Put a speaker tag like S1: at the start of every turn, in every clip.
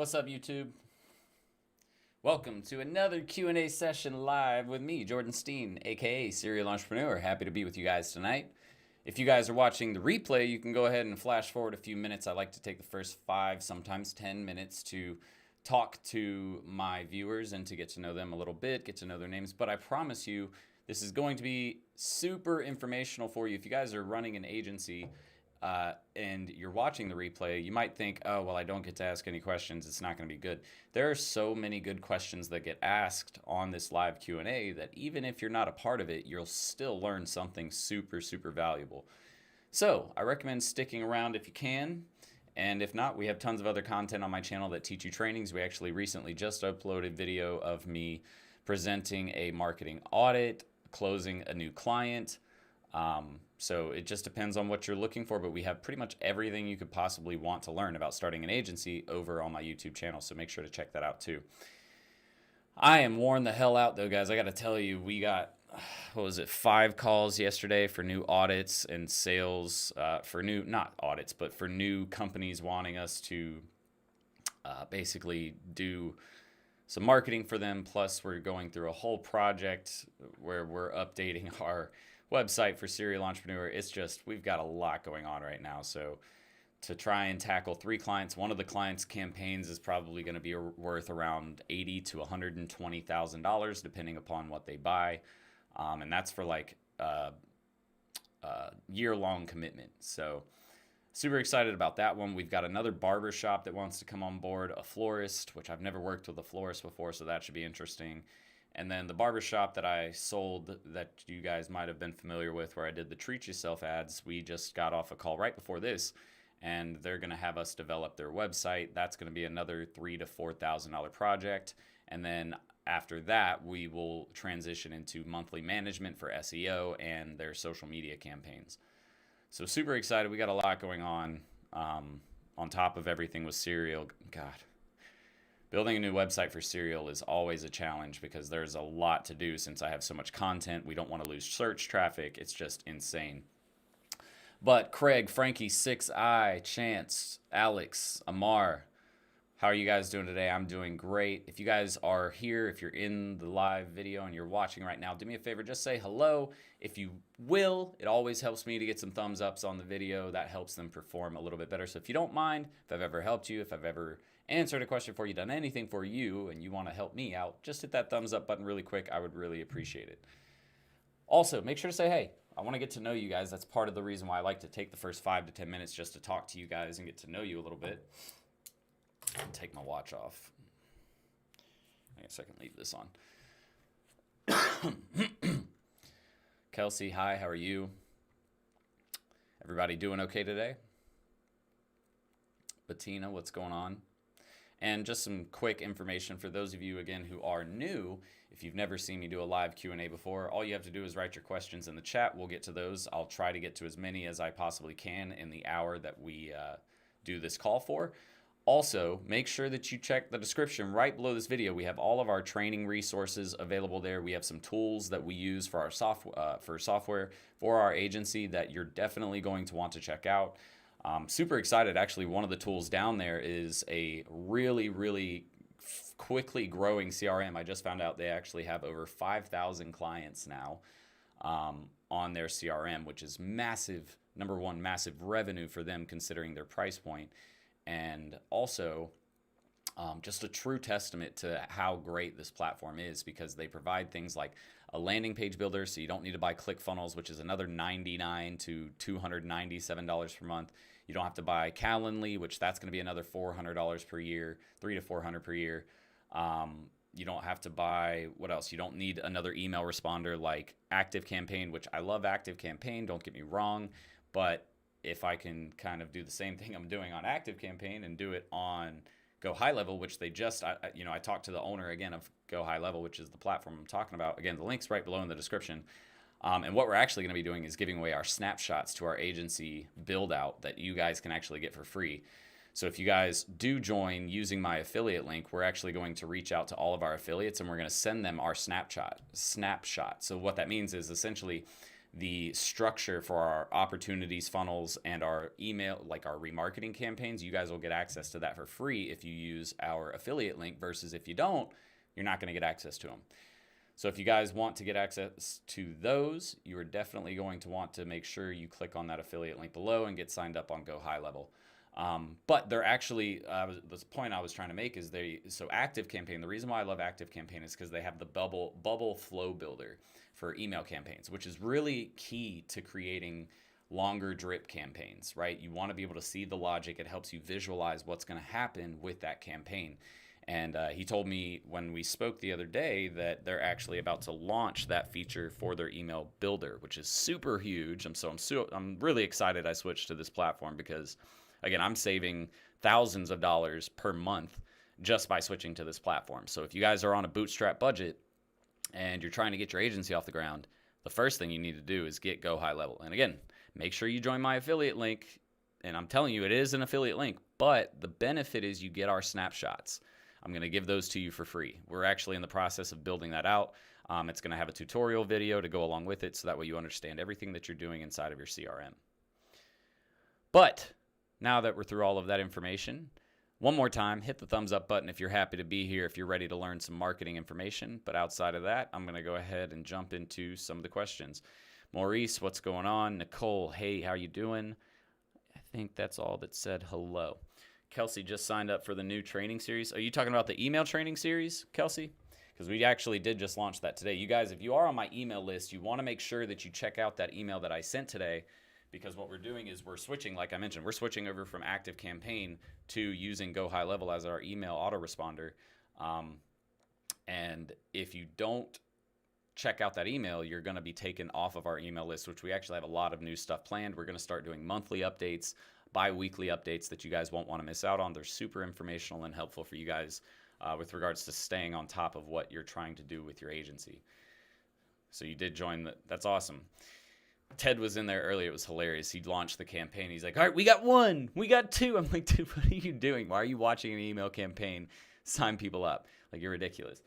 S1: What's up, YouTube? Welcome to another Q&A session live with me, Jordan Steen, aka Serial Entrepreneur. Happy to be with you guys tonight. If you guys are watching the replay, you can go ahead and flash forward a few minutes. I like to take the first 5, sometimes 10 minutes to talk to my viewers and to get to know them a little bit, get to know their names. But I promise you, this is going to be super informational for you. If you guys are running an agency, and you're watching the replay, you might think, oh, well, I don't get to ask any questions. It's not going to be good. There are so many good questions that get asked on this live Q&A that even if you're not a part of it, you'll still learn something super, super valuable. So I recommend sticking around if you can. And if not, we have tons of other content on my channel that teach you trainings. We actually recently just uploaded video of me presenting a marketing audit, closing a new client. So it just depends on what you're looking for, but we have pretty much everything you could possibly want to learn about starting an agency over on my YouTube channel. So make sure to check that out too. I am worn the hell out though, guys. I got to tell you, we got, 5 calls yesterday for new audits and sales, for new, not audits, but for new companies wanting us to, basically do some marketing for them. Plus we're going through a whole project where we're updating our website for Serial Entrepreneur. It's just, we've got a lot going on right now. So to try and tackle 3 clients, one of the clients' campaigns is probably going to be worth around $80,000 to $120,000, depending upon what they buy. And that's for like a year-long commitment. So super excited about that one. We've got another barber shop that wants to come on board, a florist, which I've never worked with a florist before, so that should be interesting. And then the barbershop that I sold that you guys might have been familiar with, where I did the Treat Yourself ads, we just got off a call right before this, and they're going to have us develop their website. That's going to be another $3,000 to $4,000 project. And then after that, we will transition into monthly management for SEO and their social media campaigns. So super excited. We got a lot going on top of everything with Serial. God. Building a new website for Serial is always a challenge because there's a lot to do since I have so much content. We don't want to lose search traffic. It's just insane. But Craig, Frankie, 6i, Chance, Alex, Amar, how are you guys doing today? I'm doing great. If you guys are here, if you're in the live video and you're watching right now, do me a favor, just say hello. If you will, it always helps me to get some thumbs ups on the video. That helps them perform a little bit better. So if you don't mind, if I've ever helped you, if I've ever answered a question for you, done anything for you, and you want to help me out, just hit that thumbs up button really quick. I would really appreciate it. Also, make sure to say, hey, I want to get to know you guys. That's part of the reason why I like to take the first 5 to 10 minutes just to talk to you guys and get to know you a little bit. Take my watch off. I guess I can leave this on. Kelsey, hi, how are you? Everybody doing okay today? Bettina, what's going on? And just some quick information for those of you, again, who are new. If you've never seen me do a live Q&A before, all you have to do is write your questions in the chat. We'll get to those. I'll try to get to as many as I possibly can in the hour that we do this call for. Also, make sure that you check the description right below this video. We have all of our training resources available there. We have some tools that we use for our software for our agency that you're definitely going to want to check out. Super excited. Actually, one of the tools down there is a really, really quickly growing CRM. I just found out they actually have over 5,000 clients now on their CRM, which is massive. Number one, massive revenue for them considering their price point. And also just a true testament to how great this platform is, because they provide things like a landing page builder, so you don't need to buy ClickFunnels, which is another $99 to $297 per month. You don't have to buy Calendly, which that's going to be another $400 per year, $300 to $400 per year. You don't have to buy, what else? You don't need another email responder like ActiveCampaign, which I love ActiveCampaign, don't get me wrong, but if I can kind of do the same thing I'm doing on ActiveCampaign and do it on Go High Level, which they just, I talked to the owner again of Go High Level, which is the platform I'm talking about. Again, the link's right below in the description. And what we're actually going to be doing is giving away our snapshots to our agency build out that you guys can actually get for free. So if you guys do join using my affiliate link, we're actually going to reach out to all of our affiliates and we're going to send them our snapshot. So what that means is essentially the structure for our opportunities funnels and our email, like our remarketing campaigns, you guys will get access to that for free if you use our affiliate link, versus if you don't, you're not going to get access to them. So if you guys want to get access to those, you are definitely going to want to make sure you click on that affiliate link below and get signed up on Go High Level. But they're actually, the point I was trying to make is so Active Campaign, the reason why I love Active Campaign is because they have the bubble flow builder for email campaigns, which is really key to creating longer drip campaigns, right? You want to be able to see the logic. It helps you visualize what's going to happen with that campaign. And he told me when we spoke the other day that they're actually about to launch that feature for their email builder, which is super huge. I'm really excited I switched to this platform because, again, I'm saving thousands of dollars per month just by switching to this platform. So if you guys are on a bootstrap budget and you're trying to get your agency off the ground, the first thing you need to do is get Go High Level. And again, make sure you join my affiliate link. And I'm telling you, it is an affiliate link, but the benefit is you get our snapshots. I'm going to give those to you for free. We're actually in the process of building that out. It's going to have a tutorial video to go along with it, so that way you understand everything that you're doing inside of your CRM. But now that we're through all of that information, one more time, hit the thumbs up button if you're happy to be here, if you're ready to learn some marketing information. But outside of that, I'm going to go ahead and jump into some of the questions. Maurice, what's going on? Nicole, hey, how you doing? I think that's all that said hello. Kelsey just signed up for the new training series. Are you talking about the email training series, Kelsey? Because we actually did just launch that today. You guys, if you are on my email list, you want to make sure that you check out that email that I sent today, because what we're doing is we're switching, like I mentioned, we're switching over from Active Campaign to using Go High Level as our email autoresponder. And if you don't check out that email, you're going to be taken off of our email list, which we actually have a lot of new stuff planned. We're going to start doing monthly updates, bi-weekly updates that you guys won't want to miss out on. They're super informational and helpful for you guys with regards to staying on top of what you're trying to do with your agency. So you did join that's awesome. Ted was in there earlier. It was hilarious. He launched the campaign. He's like, all right, we got one, we got two. I'm like, dude, what are you doing? Why are you watching an email campaign? Sign people up. Like, you're ridiculous.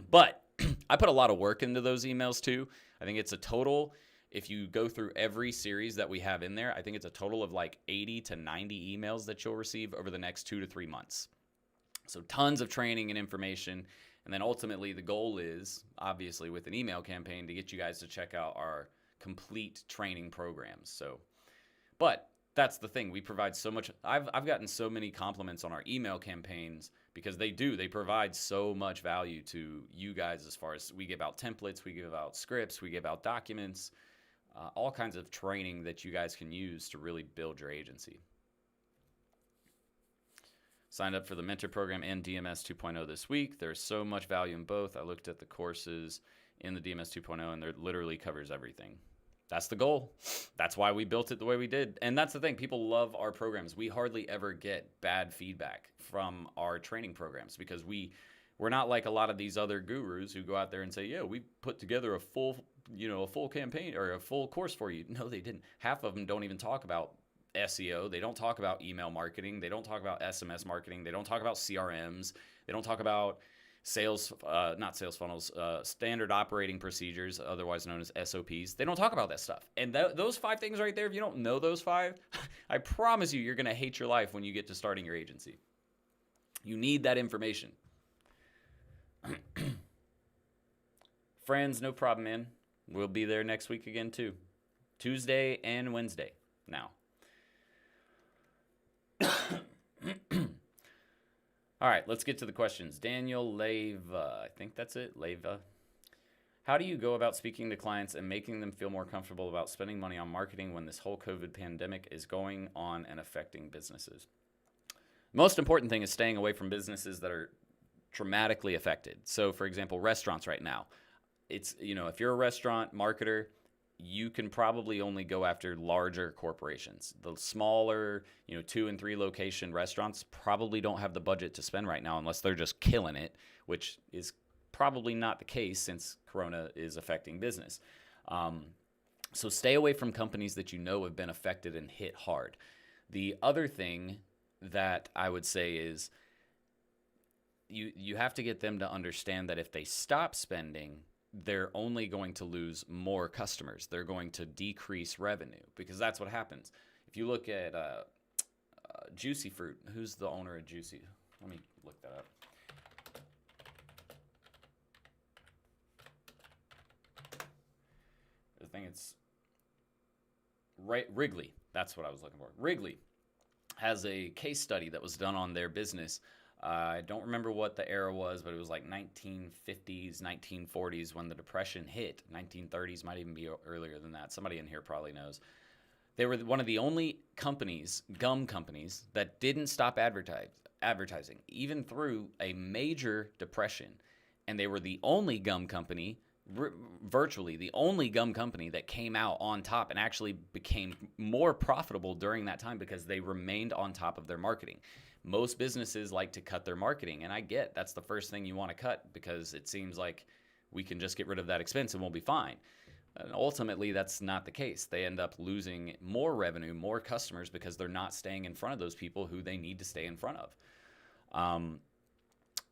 S1: But I put a lot of work into those emails too. I think it's a total, if you go through every series that we have in there, I think it's a total of like 80 to 90 emails that you'll receive over the next 2 to 3 months. So tons of training and information. And then ultimately the goal is, obviously with an email campaign, to get you guys to check out our complete training programs. So, but that's the thing. We provide so much. I've gotten so many compliments on our email campaigns because they provide so much value to you guys, as far as we give out templates, we give out scripts, we give out documents, all kinds of training that you guys can use to really build your agency. Signed up for the Mentor program and DMS 2.0 this week. There's so much value in both. I looked at the courses in the DMS 2.0 and it literally covers everything. That's the goal. That's why we built it the way we did. And that's the thing. People love our programs. We hardly ever get bad feedback from our training programs because we're not like a lot of these other gurus who go out there and say, yeah, we put together a full campaign or a full course for you. No, they didn't. Half of them don't even talk about SEO. They don't talk about email marketing. They don't talk about SMS marketing. They don't talk about CRMs. They don't talk about not sales funnels, standard operating procedures, otherwise known as SOPs. They don't talk about that stuff. And those 5 things right there, if you don't know those 5, I promise you, you're going to hate your life when you get to starting your agency. You need that information. Friends, no problem, man. We'll be there next week again, too. Tuesday and Wednesday now. All right, let's get to the questions. Daniel Leva, I think that's it, Leva. How do you go about speaking to clients and making them feel more comfortable about spending money on marketing when this whole COVID pandemic is going on and affecting businesses? Most important thing is staying away from businesses that are dramatically affected. So, for example, restaurants right now. It's, if you're a restaurant marketer, you can probably only go after larger corporations. The smaller, 2 and 3 location restaurants probably don't have the budget to spend right now unless they're just killing it, which is probably not the case since Corona is affecting business. So stay away from companies that have been affected and hit hard. The other thing that I would say is you have to get them to understand that if they stop spending, they're only going to lose more customers. They're going to decrease revenue because that's what happens. If you look at Juicy Fruit, who's the owner of Juicy? Let me look that up. I think it's Wrigley. That's what I was looking for. Wrigley has a case study that was done on their business. I don't remember what the era was, but it was like 1950s, 1940s when the Depression hit. 1930s, might even be earlier than that. Somebody in here probably knows. They were one of the only companies, gum companies, that didn't stop advertising, even through a major depression. And they were the only gum company, virtually the only gum company that came out on top and actually became more profitable during that time because they remained on top of their marketing. Most businesses like to cut their marketing, and I get that's the first thing you want to cut because it seems like we can just get rid of that expense and we'll be fine. And ultimately, that's not the case. They end up losing more revenue, more customers because they're not staying in front of those people who they need to stay in front of.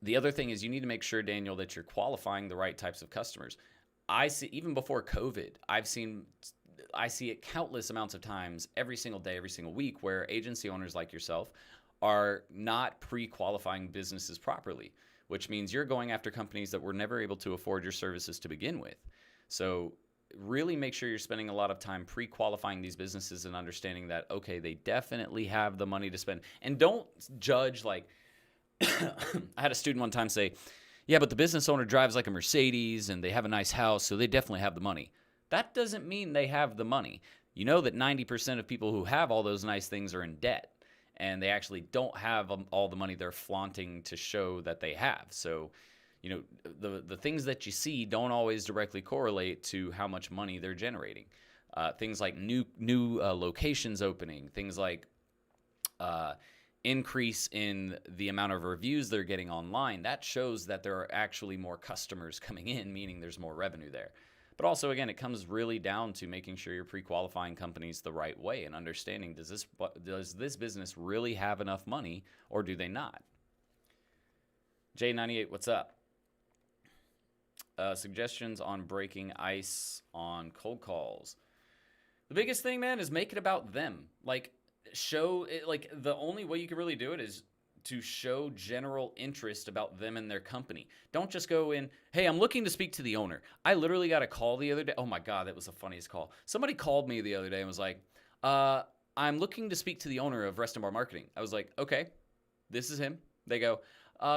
S1: The other thing is you need to make sure, Daniel, that you're qualifying the right types of customers. I see, even before COVID, I see it countless amounts of times every single day, every single week, where agency owners like yourself are not pre-qualifying businesses properly, which means you're going after companies that were never able to afford your services to begin with. So really make sure you're spending a lot of time pre-qualifying these businesses and understanding that, okay, they definitely have the money to spend. And don't judge like, I had a student one time say, yeah, but the business owner drives like a Mercedes and they have a nice house, so they definitely have the money. That doesn't mean they have the money. You know that 90% of people who have all those nice things are in debt, and they actually don't have all the money they're flaunting to show that they have. So, you know, the things that you see don't always directly correlate to how much money they're generating. Things like new locations opening, things like increase in the amount of reviews they're getting online, that shows that there are actually more customers coming in, meaning there's more revenue there. But also, again, it comes really down to making sure you're pre-qualifying companies the right way and understanding, does this business really have enough money or do they not? J98, what's up? Suggestions on breaking ice on cold calls. The biggest thing, man, is make it about them. Like, show it, like the only way you can really do it is to show general interest about them and their company. Don't just go in, hey, I'm looking to speak to the owner. I literally got a call the other day. Oh my God, that was the funniest call. Somebody called me the other day and was like, I'm looking to speak to the owner of Rest and Bar Marketing. I was like, okay, this is him. They go,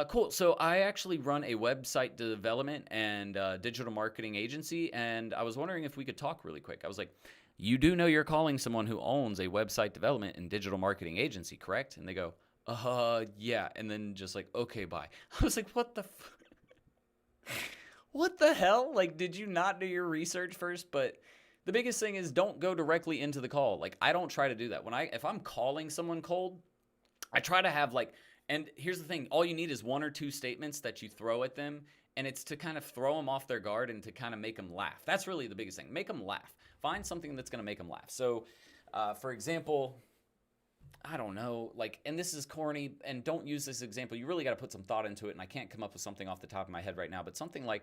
S1: cool. So I actually run a website development and digital marketing agency, and I was wondering if we could talk really quick. I was like, you do know you're calling someone who owns a website development and digital marketing agency, correct? And they go, yeah. And then just like, okay, bye. I was like, what the hell? Like, did you not do your research first? But the biggest thing is don't go directly into the call. Like, I don't try to do that. If I'm calling someone cold, I try to have like, and here's the thing, all you need is one or two statements that you throw at them, and it's to kind of throw them off their guard and to kind of make them laugh. That's really the biggest thing. Make them laugh. Find something that's going to make them laugh. So, for example, I don't know, like, and this is corny, and don't use this example. You really got to put some thought into it, and I can't come up with something off the top of my head right now, but something like,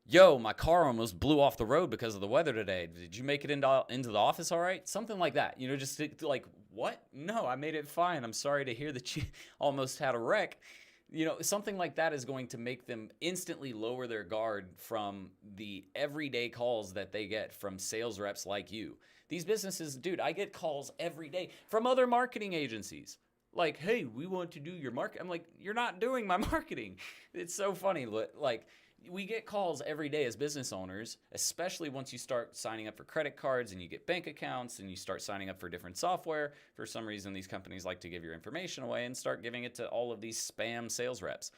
S1: yo, my car almost blew off the road because of the weather today. Did you make it into the office all right? Something like that. You know, just like, what? No, I made it fine. I'm sorry to hear that you almost had a wreck. You know, something like that is going to make them instantly lower their guard from the everyday calls that they get from sales reps like you. These businesses, dude, I get calls every day from other marketing agencies. Like, hey, we want to do your market. I'm like, you're not doing my marketing. It's so funny. Like, we get calls every day as business owners, especially once you start signing up for credit cards and you get bank accounts and you start signing up for different software. For some reason, these companies like to give your information away and start giving it to all of these spam sales reps.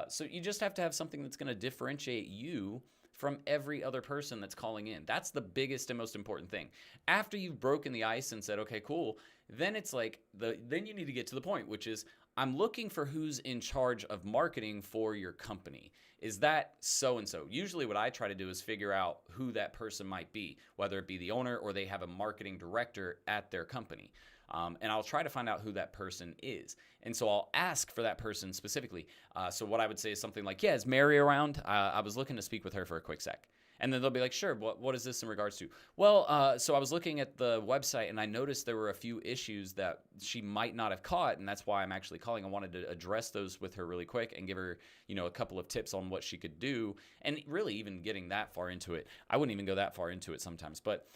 S1: So you just have to have something that's going to differentiate you from every other person that's calling in. That's the biggest and most important thing. After you've broken the ice and said, okay, cool, then it's like, then you need to get to the point, which is, I'm looking for who's in charge of marketing for your company. Is that so-and-so? Usually what I try to do is figure out who that person might be, whether it be the owner or they have a marketing director at their company. And I'll try to find out who that person is. And so I'll ask for that person specifically. So what I would say is something like, yeah, is Mary around? I was looking to speak with her for a quick sec. And then they'll be like, sure, what is this in regards to? Well, so I was looking at the website and I noticed there were a few issues that she might not have caught, and that's why I'm actually calling. I wanted to address those with her really quick and give her, a couple of tips on what she could do. And really even getting that far into it, I wouldn't even go that far into it sometimes. But,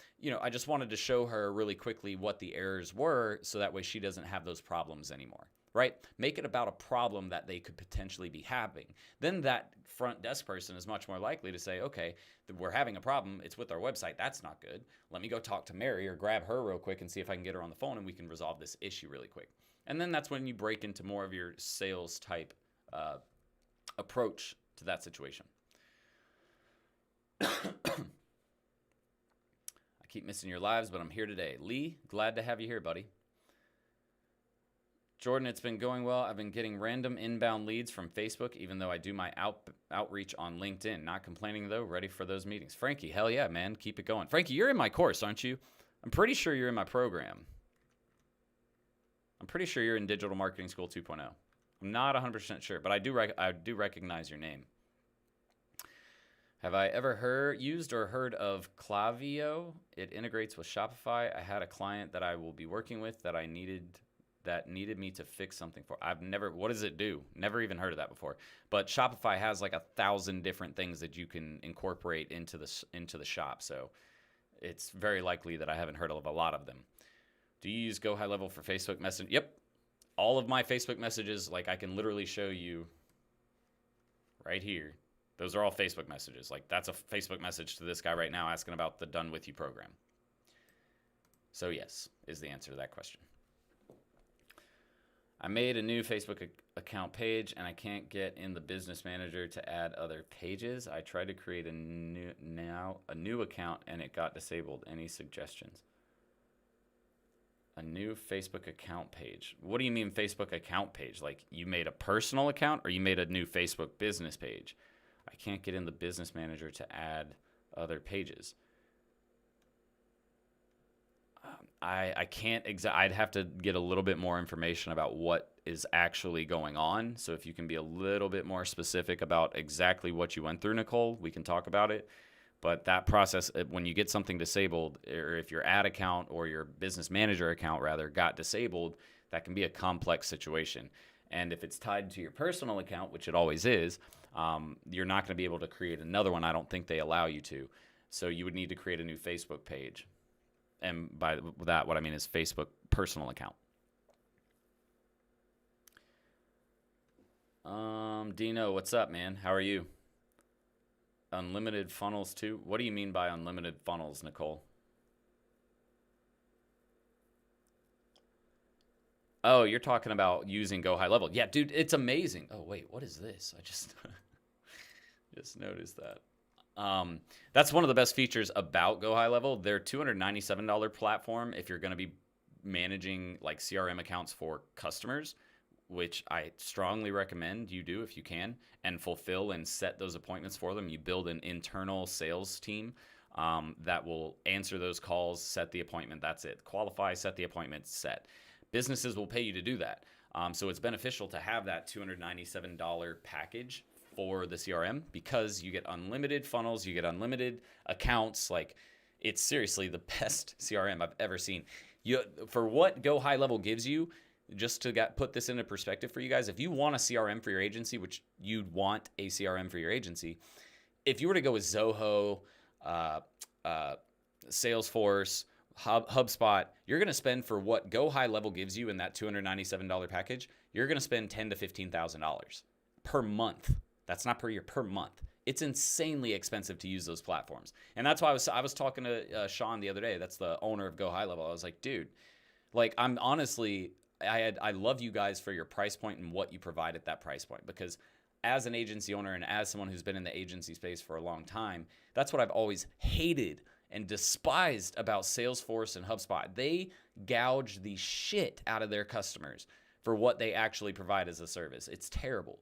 S1: I just wanted to show her really quickly what the errors were so that way she doesn't have those problems anymore. Right? Make it about a problem that they could potentially be having. Then that front desk person is much more likely to say, okay, we're having a problem. It's with our website. That's not good. Let me go talk to Mary or grab her real quick and see if I can get her on the phone and we can resolve this issue really quick. And then that's when you break into more of your sales type approach to that situation. I keep missing your lives, but I'm here today. Lee, glad to have you here, buddy. Jordan, it's been going well. I've been getting random inbound leads from Facebook, even though I do my outreach on LinkedIn. Not complaining, though. Ready for those meetings. Frankie, hell yeah, man. Keep it going. Frankie, you're in my course, aren't you? I'm pretty sure you're in my program. I'm pretty sure you're in Digital Marketing School 2.0. I'm not 100% sure, but I do recognize your name. Have I ever used or heard of Klaviyo? It integrates with Shopify. I had a client that I will be working with that needed me to fix something for. What does it do? Never even heard of that before. But Shopify has like 1,000 different things that you can incorporate into the shop. So it's very likely that I haven't heard of a lot of them. Do you use Go High Level for Facebook Messenger? Yep. All of my Facebook messages, like I can literally show you right here. Those are all Facebook messages. Like that's a Facebook message to this guy right now asking about the Done With You program. So yes, is the answer to that question. I made a new Facebook account page and I can't get in the business manager to add other pages. I tried to create a new account and it got disabled. Any suggestions? A new Facebook account page. What do you mean Facebook account page? Like you made a personal account or you made a new Facebook business page? I can't get in the business manager to add other pages. I can't I'd have to get a little bit more information about what is actually going on. So if you can be a little bit more specific about exactly what you went through, Nicole, we can talk about it. But that process, when you get something disabled, or if your ad account or your business manager account rather got disabled, that can be a complex situation. And if it's tied to your personal account, which it always is, you're not going to be able to create another one. I don't think they allow you to. So you would need to create a new Facebook page. And by that, what I mean is Facebook personal account. Dino, what's up, man? How are you? Unlimited funnels too? What do you mean by unlimited funnels, Nicole? Oh, you're talking about using Go High Level. Yeah, dude, it's amazing. Oh, wait, what is this? I just noticed that. That's one of the best features about Go High Level. Their $297 platform, if you're going to be managing like CRM accounts for customers, which I strongly recommend you do if you can, and fulfill and set those appointments for them. You build an internal sales team that will answer those calls, set the appointment. That's it. Qualify, set the appointment, set. Businesses will pay you to do that. So it's beneficial to have that $297 package for the CRM because you get unlimited funnels, you get unlimited accounts. Like it's seriously the best CRM I've ever seen. For what Go High Level gives you, just to put this into perspective for you guys, if you want a CRM for your agency, which you'd want a CRM for your agency, if you were to go with Zoho, Salesforce, HubSpot, you're going to spend for what Go High Level gives you in that $297 package, you're going to spend $10,000 to $15,000 per month. That's not per year, per month. It's insanely expensive to use those platforms. And that's why I was talking to Sean the other day. That's the owner of Go High Level. I was like, dude, like I'm honestly, I love you guys for your price point and what you provide at that price point, because as an agency owner and as someone who's been in the agency space for a long time, that's what I've always hated and despised about Salesforce and HubSpot. They gouge the shit out of their customers for what they actually provide as a service. It's terrible.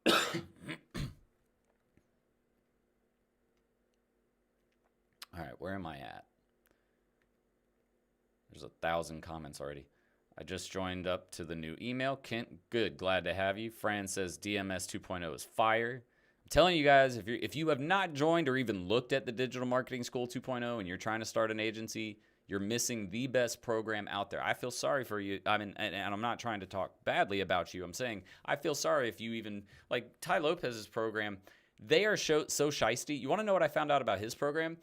S1: All right, where am I at? There's 1,000 comments already. I just joined up to the new email. Kent, good, glad to have you. Fran says DMS 2.0 is fire. I'm telling you guys, if you have not joined or even looked at the Digital Marketing School 2.0 and you're trying to start an agency, you're missing the best program out there. I feel sorry for you. I mean, and I'm not trying to talk badly about you. I'm saying I feel sorry if you even, like Ty Lopez's program, they are so shisty. You want to know what I found out about his program?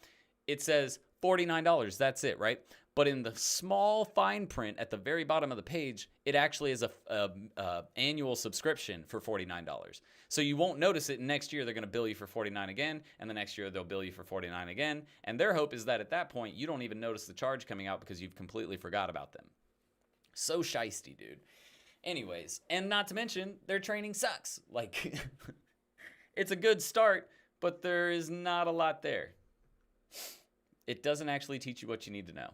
S1: It says $49. That's it, right? But in the small fine print at the very bottom of the page, it actually is a annual subscription for $49. So you won't notice it. Next year, they're going to bill you for $49 again, and the next year they'll bill you for $49 again. And their hope is that at that point, you don't even notice the charge coming out because you've completely forgot about them. So shisty, dude. Anyways, and not to mention, their training sucks. Like, it's a good start, but there is not a lot there. It doesn't actually teach you what you need to know.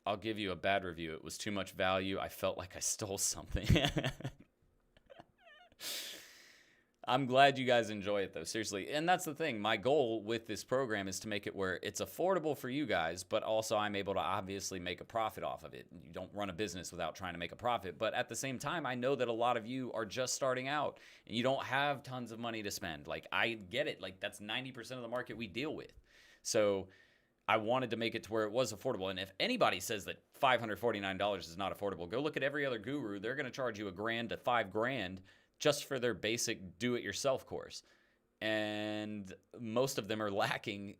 S1: I'll give you a bad review. It was too much value. I felt like I stole something. I'm glad you guys enjoy it, though, seriously. And that's the thing. My goal with this program is to make it where it's affordable for you guys, but also I'm able to obviously make a profit off of it. You don't run a business without trying to make a profit. But at the same time, I know that a lot of you are just starting out and you don't have tons of money to spend. Like, I get it. Like, that's 90% of the market we deal with. So I wanted to make it to where it was affordable. And if anybody says that $549 is not affordable, go look at every other guru. They're going to charge you $1,000 to $5,000 just for their basic do-it-yourself course. And most of them are lacking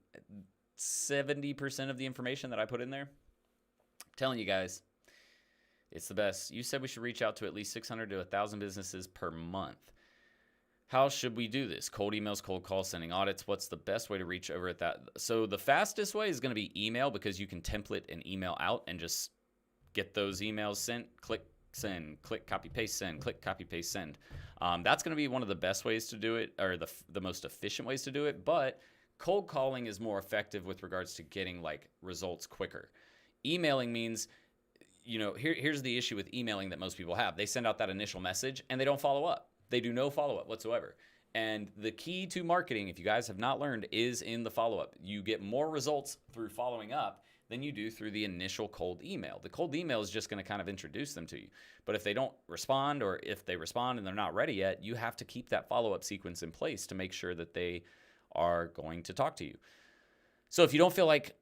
S1: 70% of the information that I put in there. I'm telling you guys, it's the best. You said we should reach out to at least 600 to 1,000 businesses per month. How should we do this? Cold emails, cold calls, sending audits. What's the best way to reach over at that? So the fastest way is going to be email, because you can template an email out and just get those emails sent. Click send, click copy paste send, click copy paste send. That's going to be one of the best ways to do it, or the most efficient ways to do it. But cold calling is more effective with regards to getting like results quicker. Emailing means, you know, here's the issue with emailing that most people have. They send out that initial message and they don't follow up. They do no follow-up whatsoever. And the key to marketing, if you guys have not learned, is in the follow-up. You get more results through following up than you do through the initial cold email. The cold email is just going to kind of introduce them to you. But if they don't respond, or if they respond and they're not ready yet, you have to keep that follow-up sequence in place to make sure that they are going to talk to you. So if you don't feel like,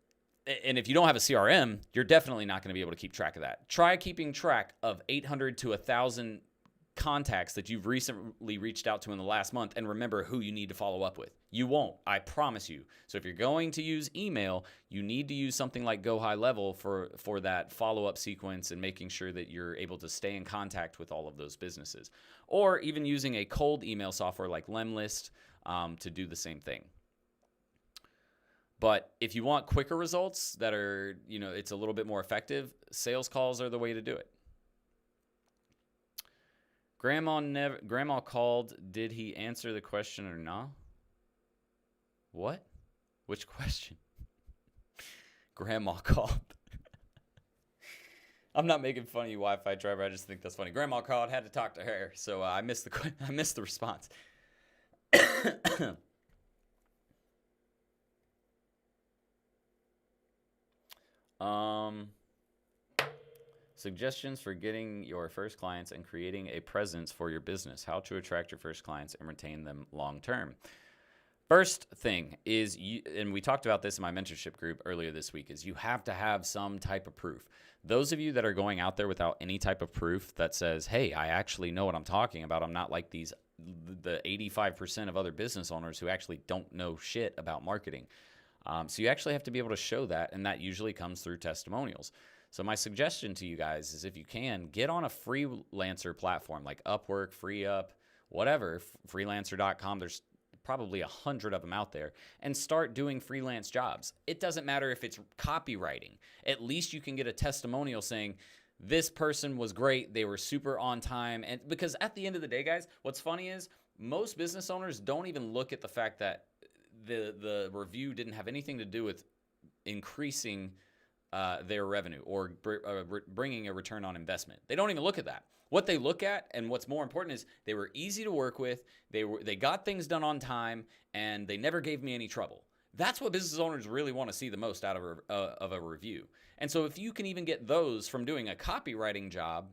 S1: and if you don't have a CRM, you're definitely not going to be able to keep track of that. Try keeping track of 800 to 1,000 contacts that you've recently reached out to in the last month, and remember who you need to follow up with. You won't, I promise you. So if you're going to use email, you need to use something like Go High Level for that follow-up sequence and making sure that you're able to stay in contact with all of those businesses. Or even using a cold email software like Lemlist to do the same thing. But if you want quicker results that are, you know, it's a little bit more effective, sales calls are the way to do it. Grandma called. Did he answer the question or not? What? Which question? Grandma called. I'm not making fun of you, Wi-Fi driver. I just think that's funny. Grandma called. Had to talk to her, so I missed the response. Suggestions for getting your first clients and creating a presence for your business. How to attract your first clients and retain them long term. First thing is, and we talked about this in my mentorship group earlier this week, is you have to have some type of proof. Those of you that are going out there without any type of proof that says, hey, I actually know what I'm talking about. I'm not like the 85% of other business owners who actually don't know shit about marketing. So you actually have to be able to show that, and that usually comes through testimonials. So my suggestion to you guys is, if you can, get on a freelancer platform like Upwork, FreeUp, whatever, freelancer.com. There's probably 100 of them out there, and start doing freelance jobs. It doesn't matter if it's copywriting. At least you can get a testimonial saying, this person was great, they were super on time. And because at the end of the day, guys, what's funny is most business owners don't even look at the fact that the review didn't have anything to do with increasing their revenue or bringing a return on investment. They don't even look at that. What they look at, and what's more important, is they were easy to work with, they got things done on time, and they never gave me any trouble. That's what business owners really want to see the most out of a review. And so if you can even get those from doing a copywriting job,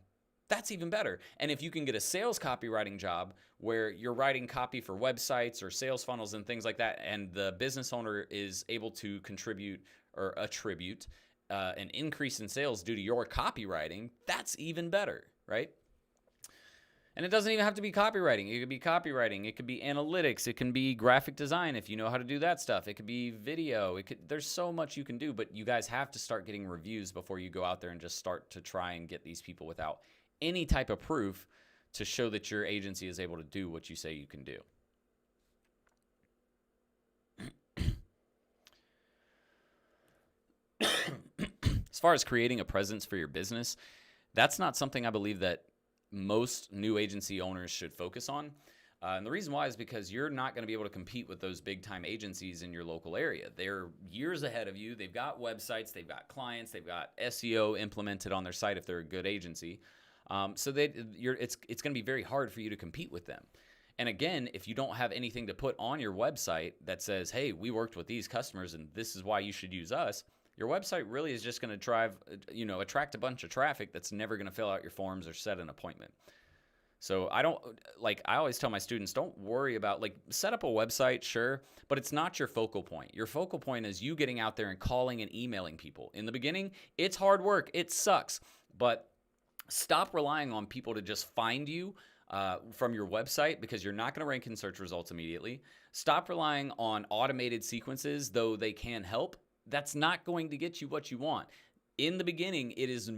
S1: that's even better. And if you can get a sales copywriting job where you're writing copy for websites or sales funnels and things like that, and the business owner is able to contribute or attribute an increase in sales due to your copywriting, that's even better, right? And it doesn't even have to be copywriting. It could be copywriting. It could be analytics. It can be graphic design if you know how to do that stuff. It could be video. There's so much you can do, but you guys have to start getting reviews before you go out there and just start to try and get these people without any type of proof to show that your agency is able to do what you say you can do. As far as creating a presence for your business, that's not something I believe that most new agency owners should focus on. And the reason why is because you're not going to be able to compete with those big time agencies in your local area. They're years ahead of you. They've got websites, they've got clients, they've got SEO implemented on their site if they're a good agency. So it's going to be very hard for you to compete with them. And again, if you don't have anything to put on your website that says, hey, we worked with these customers and this is why you should use us, your website really is just going to attract a bunch of traffic that's never going to fill out your forms or set an appointment. So I always tell my students, don't worry about, set up a website, sure, but it's not your focal point. Your focal point is you getting out there and calling and emailing people. In the beginning, it's hard work. It sucks. But stop relying on people to just find you from your website, because you're not going to rank in search results immediately. Stop relying on automated sequences, though they can help. That's not going to get you what you want. In the beginning, it is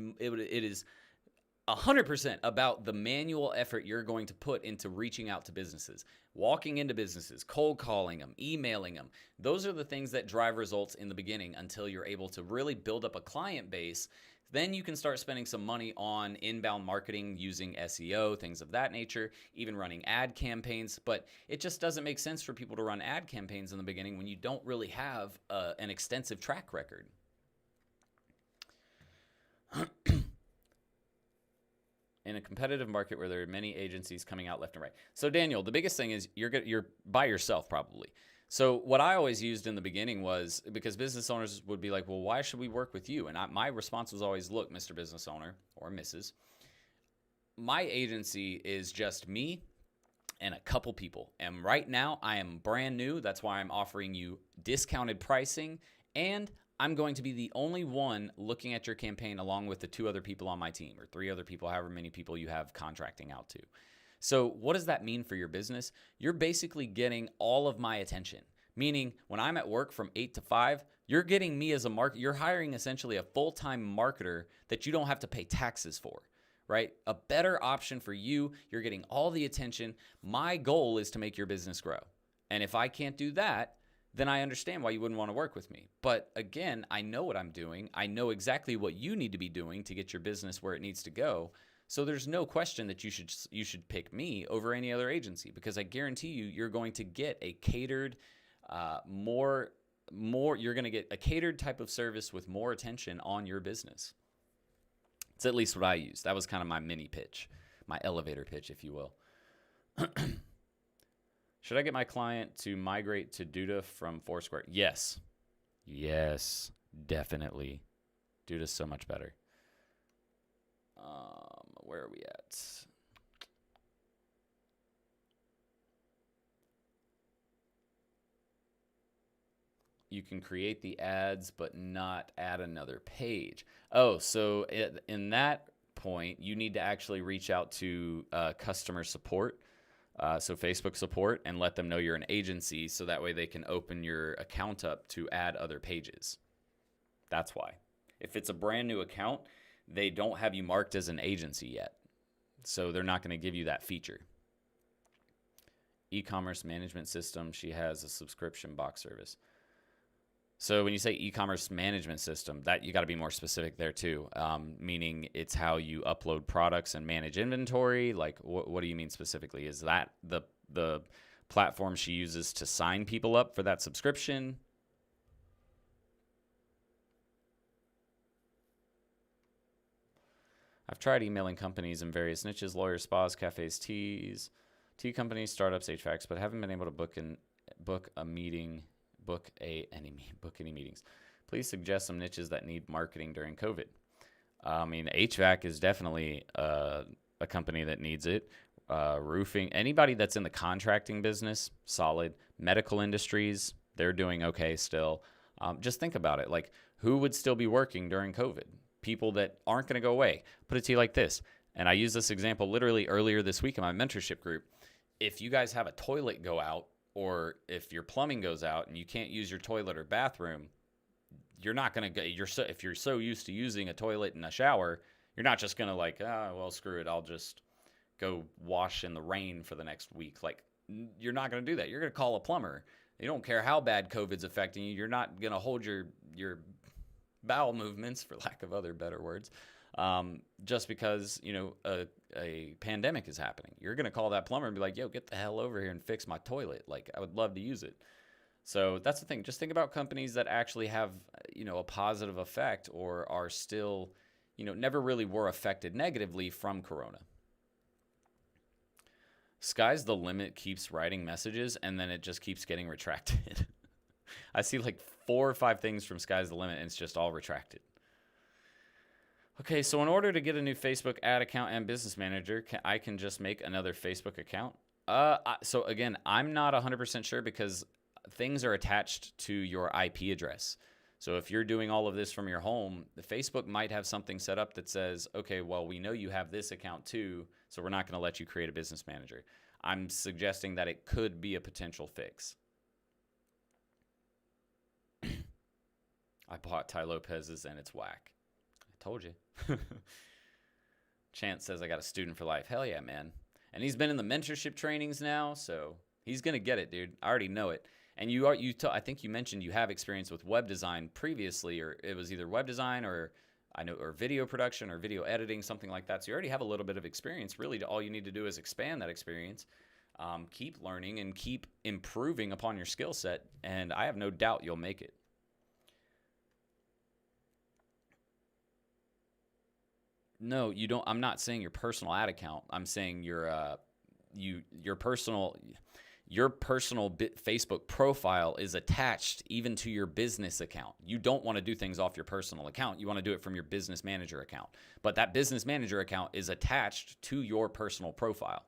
S1: 100% about the manual effort you're going to put into reaching out to businesses, walking into businesses, cold calling them, emailing them. Those are the things that drive results in the beginning until you're able to really build up a client base. Then you can start spending some money on inbound marketing using SEO, things of that nature, even running ad campaigns. But it just doesn't make sense for people to run ad campaigns in the beginning when you don't really have an extensive track record. In a competitive market where there are many agencies coming out left and right. So Daniel, the biggest thing is you're by yourself probably. So what I always used in the beginning was, because business owners would be like, well, why should we work with you? And my response was always, look, Mr. Business Owner or Mrs., my agency is just me and a couple people. And right now I am brand new. That's why I'm offering you discounted pricing, and I'm going to be the only one looking at your campaign along with the 2 other people on my team, or 3 other people, however many people you have contracting out to. So what does that mean for your business? You're basically getting all of my attention, meaning when I'm at work from 8 to 5, you're getting me as a marketer. You're hiring essentially a full-time marketer that you don't have to pay taxes for, right? A better option for you. You're getting all the attention. My goal is to make your business grow. And if I can't do that, then I understand why you wouldn't want to work with me. But again, I know what I'm doing. I know exactly what you need to be doing to get your business where it needs to go. So there's no question that you should pick me over any other agency, because I guarantee you're going to get a catered, you're going to get a catered type of service with more attention on your business. It's at least what I use. That was kind of my mini pitch, my elevator pitch, if you will. Should I get my client to migrate to Duda from Foursquare? Yes. Yes, definitely. Duda's so much better. Where are we at? You can create the ads, but not add another page. Oh, so in that point, you need to actually reach out to customer support, so Facebook support, and let them know you're an agency, so that way they can open your account up to add other pages. That's why. If it's a brand new account, they don't have you marked as an agency yet, so they're not going to give you that feature. E-commerce management system, she has a subscription box service. So when you say e-commerce management system, that you got to be more specific there too, meaning it's how you upload products and manage inventory. Like, what do you mean specifically? Is that the platform she uses to sign people up for that subscription? I've tried emailing companies in various niches, lawyers, spas, cafes, teas, tea companies, startups, HVACs, but haven't been able to book any meetings. Please suggest some niches that need marketing during COVID. I mean, HVAC is definitely a company that needs it. Roofing, anybody that's in the contracting business, solid. Medical industries, they're doing okay still. Just think about it. Like, who would still be working during COVID? People that aren't going to go away. Put it to you like this, and I used this example literally earlier this week in my mentorship group. If you guys have a toilet go out, or if your plumbing goes out and you can't use your toilet or bathroom, you're not going to go. If you're so used to using a toilet and a shower, you're not just going to like, well, screw it, I'll just go wash in the rain for the next week. Like, you're not going to do that. You're going to call a plumber. You don't care how bad COVID's affecting you. You're not going to hold your bowel movements, for lack of other better words, just because, a pandemic is happening. You're going to call that plumber and be like, yo, get the hell over here and fix my toilet. Like, I would love to use it. So that's the thing. Just think about companies that actually have, a positive effect or are still, never really were affected negatively from Corona. Sky's the limit keeps writing messages, and then it just keeps getting retracted. I see like 4 or 5 things from Sky's the limit, and it's just all retracted. Okay, so in order to get a new Facebook ad account and business manager, I can just make another Facebook account. So again, I'm not 100% sure because things are attached to your IP address. So if you're doing all of this from your home, the Facebook might have something set up that says, okay, well, we know you have this account too, so we're not going to let you create a business manager. I'm suggesting that it could be a potential fix. I bought Ty Lopez's and it's whack. I told you. Chance says I got a student for life. Hell yeah, man. And he's been in the mentorship trainings now, so he's going to get it, dude. I already know it. And I think you mentioned you have experience with web design previously, or it was either web design or video production or video editing, something like that. So you already have a little bit of experience. Really, all you need to do is expand that experience, keep learning, and keep improving upon your skill set. And I have no doubt you'll make it. No, you don't. I'm not saying your personal ad account. I'm saying your personal Facebook profile is attached even to your business account. You don't want to do things off your personal account. You want to do it from your business manager account. But that business manager account is attached to your personal profile.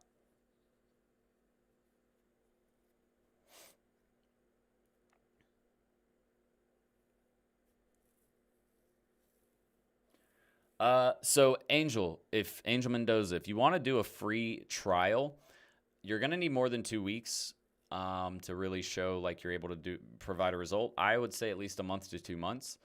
S1: So Angel Mendoza, if you want to do a free trial, you're going to need more than 2 weeks to really show like you're able to provide a result. I would say at least a month to 2 months.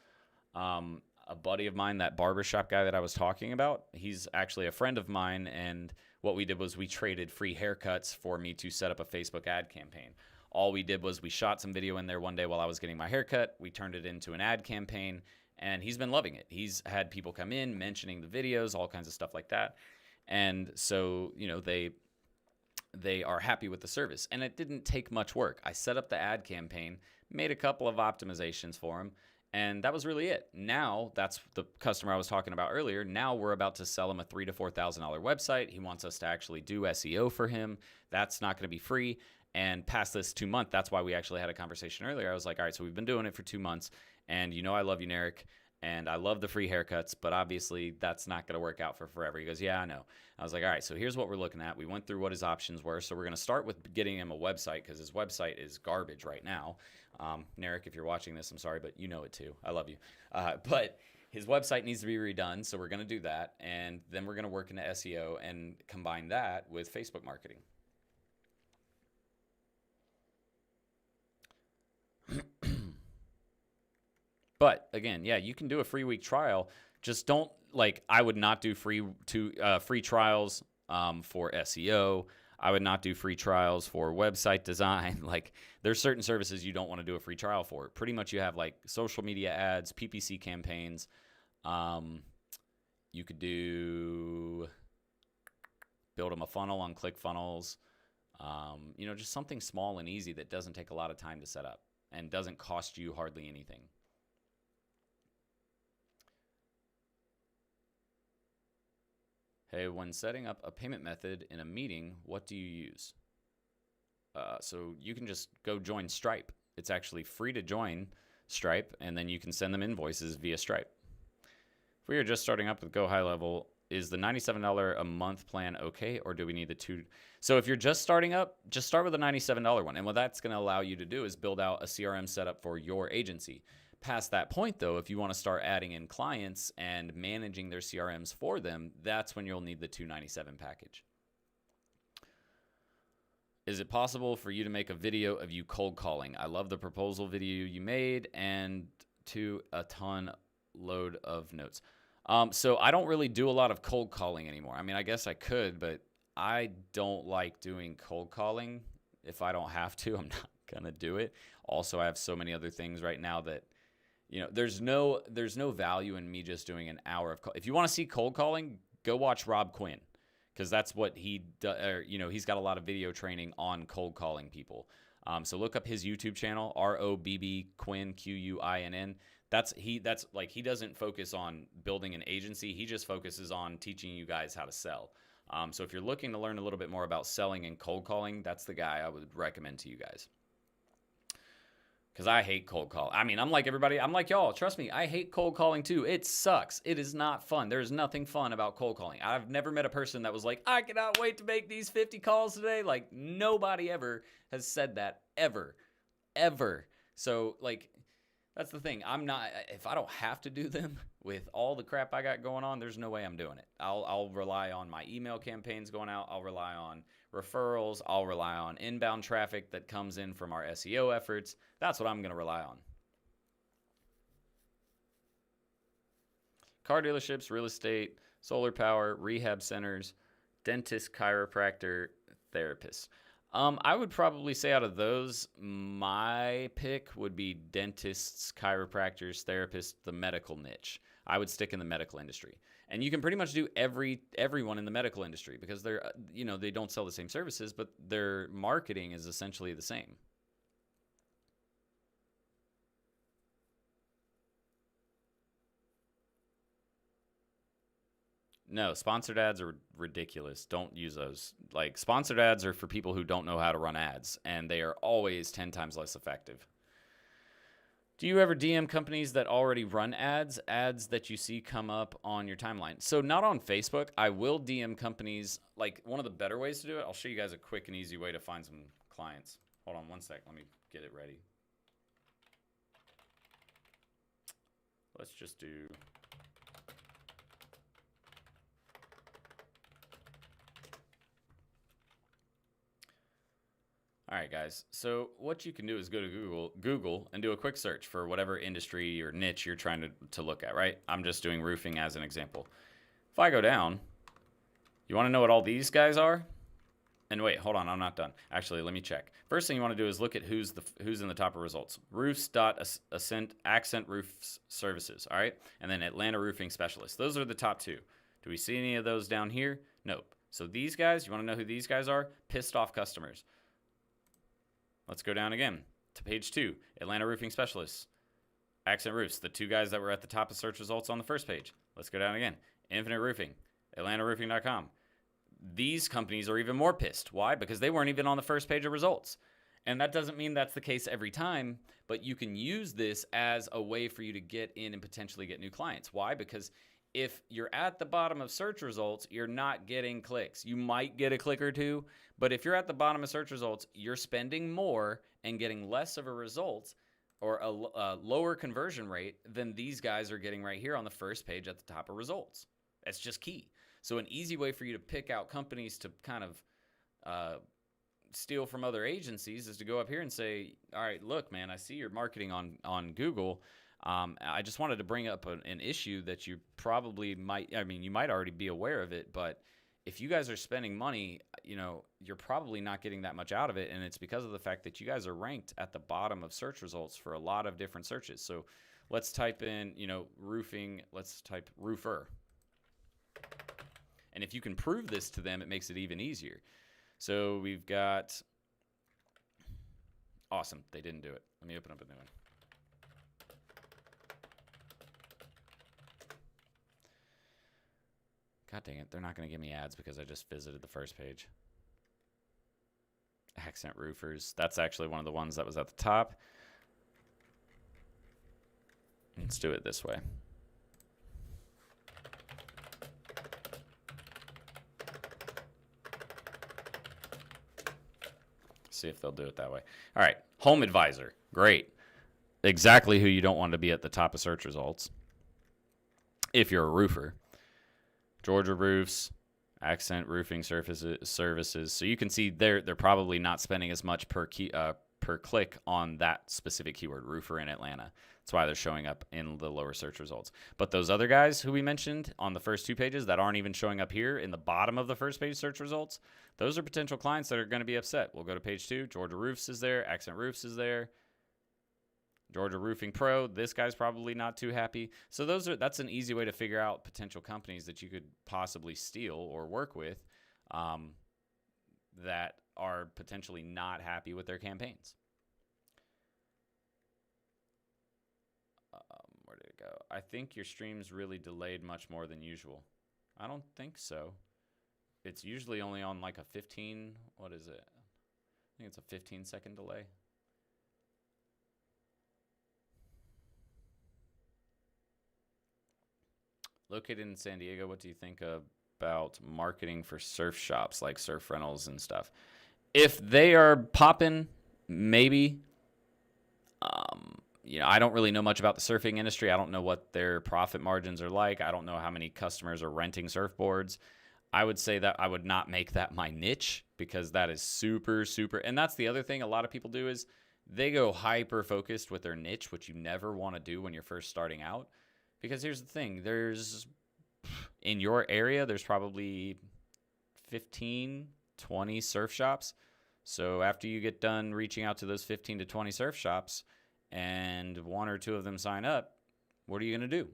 S1: A buddy of mine, that barbershop guy that I was talking about, he's actually a friend of mine, and what we did was we traded free haircuts for me to set up a Facebook ad campaign. All we did was we shot some video in there one day while I was getting my haircut. We turned it into an ad campaign, and he's been loving it. He's had people come in mentioning the videos, all kinds of stuff like that. And so, they are happy with the service. And it didn't take much work. I set up the ad campaign, made a couple of optimizations for him, and that was really it. Now, that's the customer I was talking about earlier. Now we're about to sell him a $3,000 to $4,000 website. He wants us to actually do SEO for him. That's not going to be free. And past this 2 month, that's why we actually had a conversation earlier. I was like, all right, so we've been doing it for 2 months, and I love you, Narek, and I love the free haircuts, but obviously that's not going to work out for forever. He goes, yeah, I know. I was like, all right, so here's what we're looking at. We went through what his options were, so we're going to start with getting him a website because his website is garbage right now. Narek, if you're watching this, I'm sorry, but you know it too. I love you. But his website needs to be redone, so we're going to do that, and then we're going to work into SEO and combine that with Facebook marketing. But again, yeah, you can do a free week trial. Just don't I would not do free trials for SEO. I would not do free trials for website design. There's certain services you don't want to do a free trial for. Pretty much you have social media ads, PPC campaigns. You could build them a funnel on ClickFunnels. Just something small and easy that doesn't take a lot of time to set up and doesn't cost you hardly anything. Okay, when setting up a payment method in a meeting, what do you use? So you can just go join Stripe. It's actually free to join Stripe, and then you can send them invoices via Stripe. If we are just starting up with Go High Level, is the $97 a month plan okay, or do we need the two? So if you're just starting up, just start with a $97 one. And what that's going to allow you to do is build out a CRM setup for your agency. Past that point, though, if you want to start adding in clients and managing their CRMs for them, that's when you'll need the $297 package. Is it possible for you to make a video of you cold calling? I love the proposal video you made, and to a ton load of notes. So I don't really do a lot of cold calling anymore. I mean, I guess I could, but I don't like doing cold calling. If I don't have to, I'm not gonna do it. Also, I have so many other things right now that, you know, there's no value in me just doing an hour of if you want to see cold calling, go watch Rob Quinn, because that's what he does. You know, he's got a lot of video training on cold calling people. So look up his YouTube channel, ROBB Quinn, QUINN. He doesn't focus on building an agency. He just focuses on teaching you guys how to sell. So if you're looking to learn a little bit more about selling and cold calling, that's the guy I would recommend to you guys. Because I hate cold call. I mean, I'm like everybody. I'm like y'all. Trust me, I hate cold calling too. It sucks. It is not fun. There's nothing fun about cold calling. I've never met a person that was like, I cannot wait to make these 50 calls today. Like, nobody ever has said that, ever. So, like, that's the thing. If I don't have to do them with all the crap I got going on, there's no way I'm doing it. I'll rely on my email campaigns going out. I'll rely on referrals. I'll rely on inbound traffic that comes in from our SEO efforts. That's what I'm going to rely on. Car dealerships, real estate, solar power, rehab centers, dentist, chiropractor, therapist. I would probably say out of those, my pick would be dentists, chiropractors, therapists, the medical niche. I would stick in the medical industry. And you can pretty much do everyone in the medical industry, because they're, they don't sell the same services, but their marketing is essentially the same. No, sponsored ads are ridiculous. Don't use those. Like, sponsored ads are for people who don't know how to run ads, and they are always 10 times less effective. Do you ever DM companies that already run ads that you see come up on your timeline? So not on Facebook. I will DM companies. Like, one of the better ways to do it, I'll show you guys a quick and easy way to find some clients. Hold on one sec. Let me get it ready. Let's just do... All right, guys. So what you can do is go to Google and do a quick search for whatever industry or niche you're trying to look at, right? I'm just doing roofing as an example. If I go down, you want to know what all these guys are? And wait, hold on, I'm not done. Actually, let me check. First thing you want to do is look at who's in the top of results. Accent Roofs Services, all right? And then Atlanta Roofing Specialists. Those are the top two. Do we see any of those down here? Nope. So these guys, you want to know who these guys are? Pissed off customers. Let's go down again to page 2, Atlanta Roofing Specialists, Accent Roofs, the two guys that were at the top of search results on the first page. Let's go down again, Infinite Roofing, AtlantaRoofing.com. These companies are even more pissed. Why? Because they weren't even on the first page of results. And that doesn't mean that's the case every time, but you can use this as a way for you to get in and potentially get new clients. Why? Because if you're at the bottom of search results, you're not getting clicks. You might get a click or two, but if you're at the bottom of search results, you're spending more and getting less of a result, or a lower conversion rate than these guys are getting right here on the first page at the top of results. That's just key. So an easy way for you to pick out companies to kind of steal from other agencies is to go up here and say, all right, look, man, I see you're marketing on Google. I just wanted to bring up an issue that you probably might, you might already be aware of it, but if you guys are spending money, you're probably not getting that much out of it, and it's because of the fact that you guys are ranked at the bottom of search results for a lot of different searches. So let's type in, roofing, let's type roofer. And if you can prove this to them, it makes it even easier. So we've got, awesome, they didn't do it. Let me open up a new one. God dang it. They're not going to give me ads because I just visited the first page. Accent roofers. That's actually one of the ones that was at the top. Let's do it this way. See if they'll do it that way. All right. Home advisor. Great. Exactly who you don't want to be at the top of search results if you're a roofer. Georgia Roofs, Accent Roofing services. So you can see they're probably not spending as much per click on that specific keyword, roofer in Atlanta. That's why they're showing up in the lower search results. But those other guys who we mentioned on the first 2 pages that aren't even showing up here in the bottom of the first page search results, those are potential clients that are going to be upset. We'll go to page 2. Georgia Roofs is there. Accent Roofs is there. Georgia Roofing Pro, this guy's probably not too happy. So that's an easy way to figure out potential companies that you could possibly steal or work with that are potentially not happy with their campaigns. Where did it go? I think your stream's really delayed much more than usual. I don't think so. It's usually only on like a 15, what is it? I think it's a 15-second delay. Located in San Diego, what do you think about marketing for surf shops like surf rentals and stuff? If they are popping, maybe. I don't really know much about the surfing industry. I don't know what their profit margins are like. I don't know how many customers are renting surfboards. I would say that I would not make that my niche because that is super, super. And that's the other thing a lot of people do is they go hyper focused with their niche, which you never want to do when you're first starting out. Because here's the thing, in your area, there's probably 15, 20 surf shops. So after you get done reaching out to those 15 to 20 surf shops and 1 or 2 of them sign up, what are you going to do?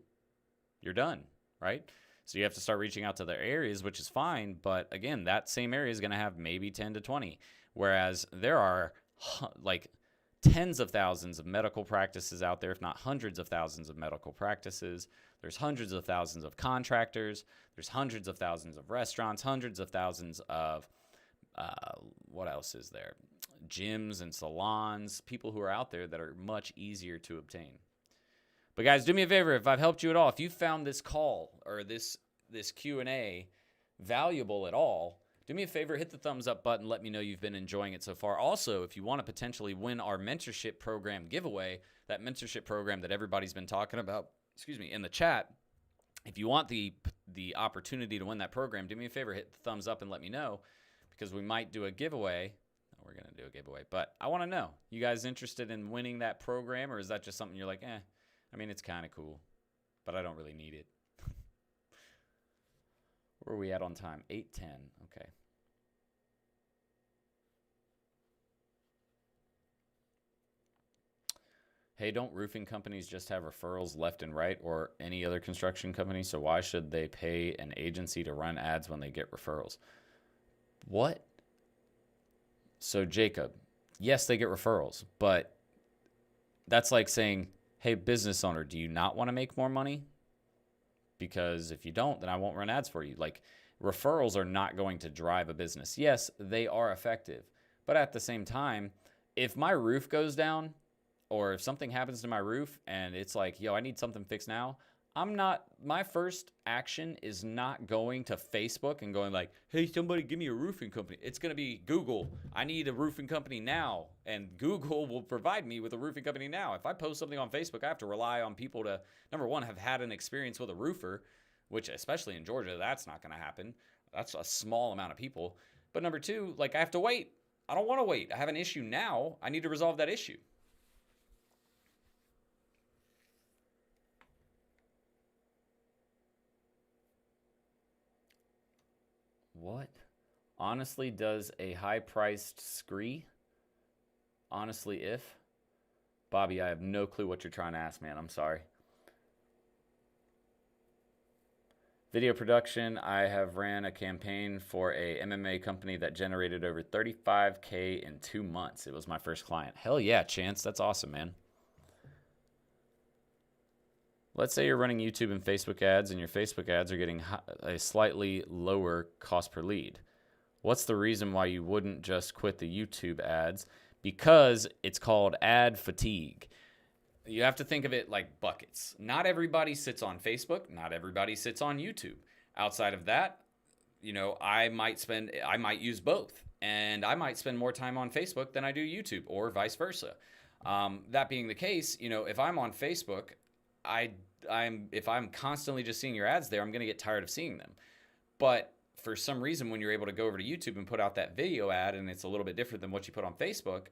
S1: You're done, right? So you have to start reaching out to their areas, which is fine. But again, that same area is going to have maybe 10 to 20. Whereas there are like tens of thousands of medical practices out there, if not hundreds of thousands of medical practices. There's hundreds of thousands of contractors. There's hundreds of thousands of restaurants, hundreds of thousands of, what else is there? Gyms and salons, people who are out there that are much easier to obtain. But guys, do me a favor, if I've helped you at all, if you found this call or this Q&A valuable at all, do me a favor, hit the thumbs up button. Let me know you've been enjoying it so far. Also, if you want to potentially win our mentorship program giveaway, that mentorship program that everybody's been talking about, in the chat, if you want the opportunity to win that program, do me a favor, hit the thumbs up and let me know because we might do a giveaway. We're going to do a giveaway, but I want to know, you guys interested in winning that program, or is that just something you're like, I mean, it's kind of cool, but I don't really need it. Where are we at on time? 8:10. Okay. Hey, don't roofing companies just have referrals left and right, or any other construction company? So why should they pay an agency to run ads when they get referrals? What? So Jacob, yes, they get referrals, but that's like saying, hey, business owner, do you not want to make more money? Because if you don't, then I won't run ads for you. Like, referrals are not going to drive a business. Yes, they are effective. But at the same time, if my roof goes down or if something happens to my roof and it's like, yo, I need something fixed now, my first action is not going to Facebook and going like, hey, somebody give me a roofing company. It's going to be Google. I need a roofing company now. And Google will provide me with a roofing company now. If I post something on Facebook, I have to rely on people to, number one, have had an experience with a roofer, which especially in Georgia, that's not going to happen. That's a small amount of people. But number two, like I have to wait. I don't want to wait. I have an issue now. I need to resolve that issue. What? Honestly, does a high-priced scree? Honestly, if? Bobby, I have no clue what you're trying to ask, man. I'm sorry. Video production, I have ran a campaign for a MMA company that generated over $35K in 2 months. It was my first client. Hell yeah, Chance. That's awesome, man. Let's say you're running YouTube and Facebook ads, and your Facebook ads are getting a slightly lower cost per lead. What's the reason why you wouldn't just quit the YouTube ads? Because it's called ad fatigue. You have to think of it like buckets. Not everybody sits on Facebook. Not everybody sits on YouTube. Outside of that, I might use both, and I might spend more time on Facebook than I do YouTube, or vice versa. That being the case, if I'm on Facebook, if I'm constantly just seeing your ads there, I'm going to get tired of seeing them. But for some reason, when you're able to go over to YouTube and put out that video ad, and it's a little bit different than what you put on Facebook,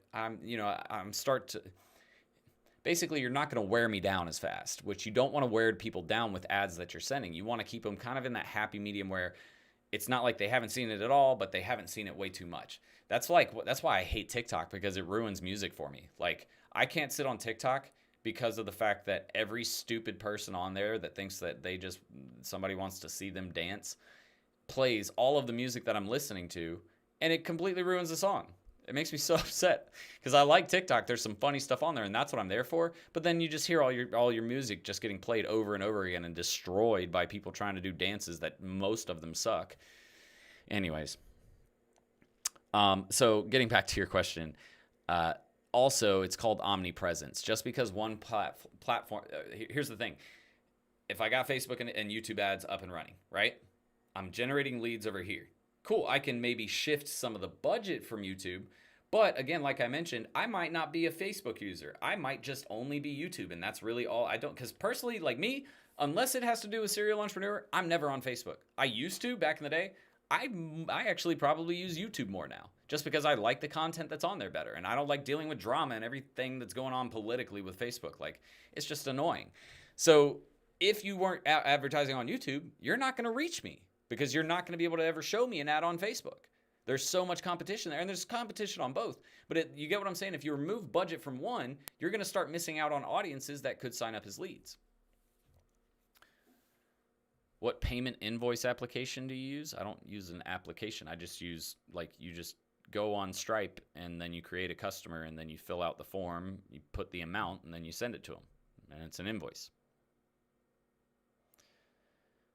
S1: basically, you're not going to wear me down as fast, which you don't want to wear people down with ads that you're sending. You want to keep them kind of in that happy medium where it's not like they haven't seen it at all, but they haven't seen it way too much. That's why I hate TikTok, because it ruins music for me. Like, I can't sit on TikTok because of the fact that every stupid person on there that thinks that somebody wants to see them dance plays all of the music that I'm listening to, and it completely ruins the song. It makes me so upset, because I like TikTok. There's some funny stuff on there, and that's what I'm there for. But then you just hear all your music just getting played over and over again and destroyed by people trying to do dances that most of them suck. Anyways, so getting back to your question, also it's called omnipresence. Just because one platform, here's the thing: if I got Facebook and YouTube ads up and running, right? I'm generating leads over here. Cool, I can maybe shift some of the budget from YouTube, but again, like I mentioned, I might not be a Facebook user. I might just only be YouTube, and that's really all. Because personally, like me, unless it has to do with serial entrepreneur, I'm never on Facebook. I used to back in the day. I actually probably use YouTube more now, just because I like the content that's on there better, and I don't like dealing with drama and everything that's going on politically with Facebook. Like, it's just annoying. So if you weren't advertising on YouTube, you're not going to reach me, because you're not going to be able to ever show me an ad on Facebook. There's so much competition there, and there's competition on both. But you get what I'm saying? If you remove budget from one, you're going to start missing out on audiences that could sign up as leads. What payment invoice application do you use? I don't use an application. I just use, you just go on Stripe, and then you create a customer, and then you fill out the form, you put the amount, and then you send it to them. And it's an invoice.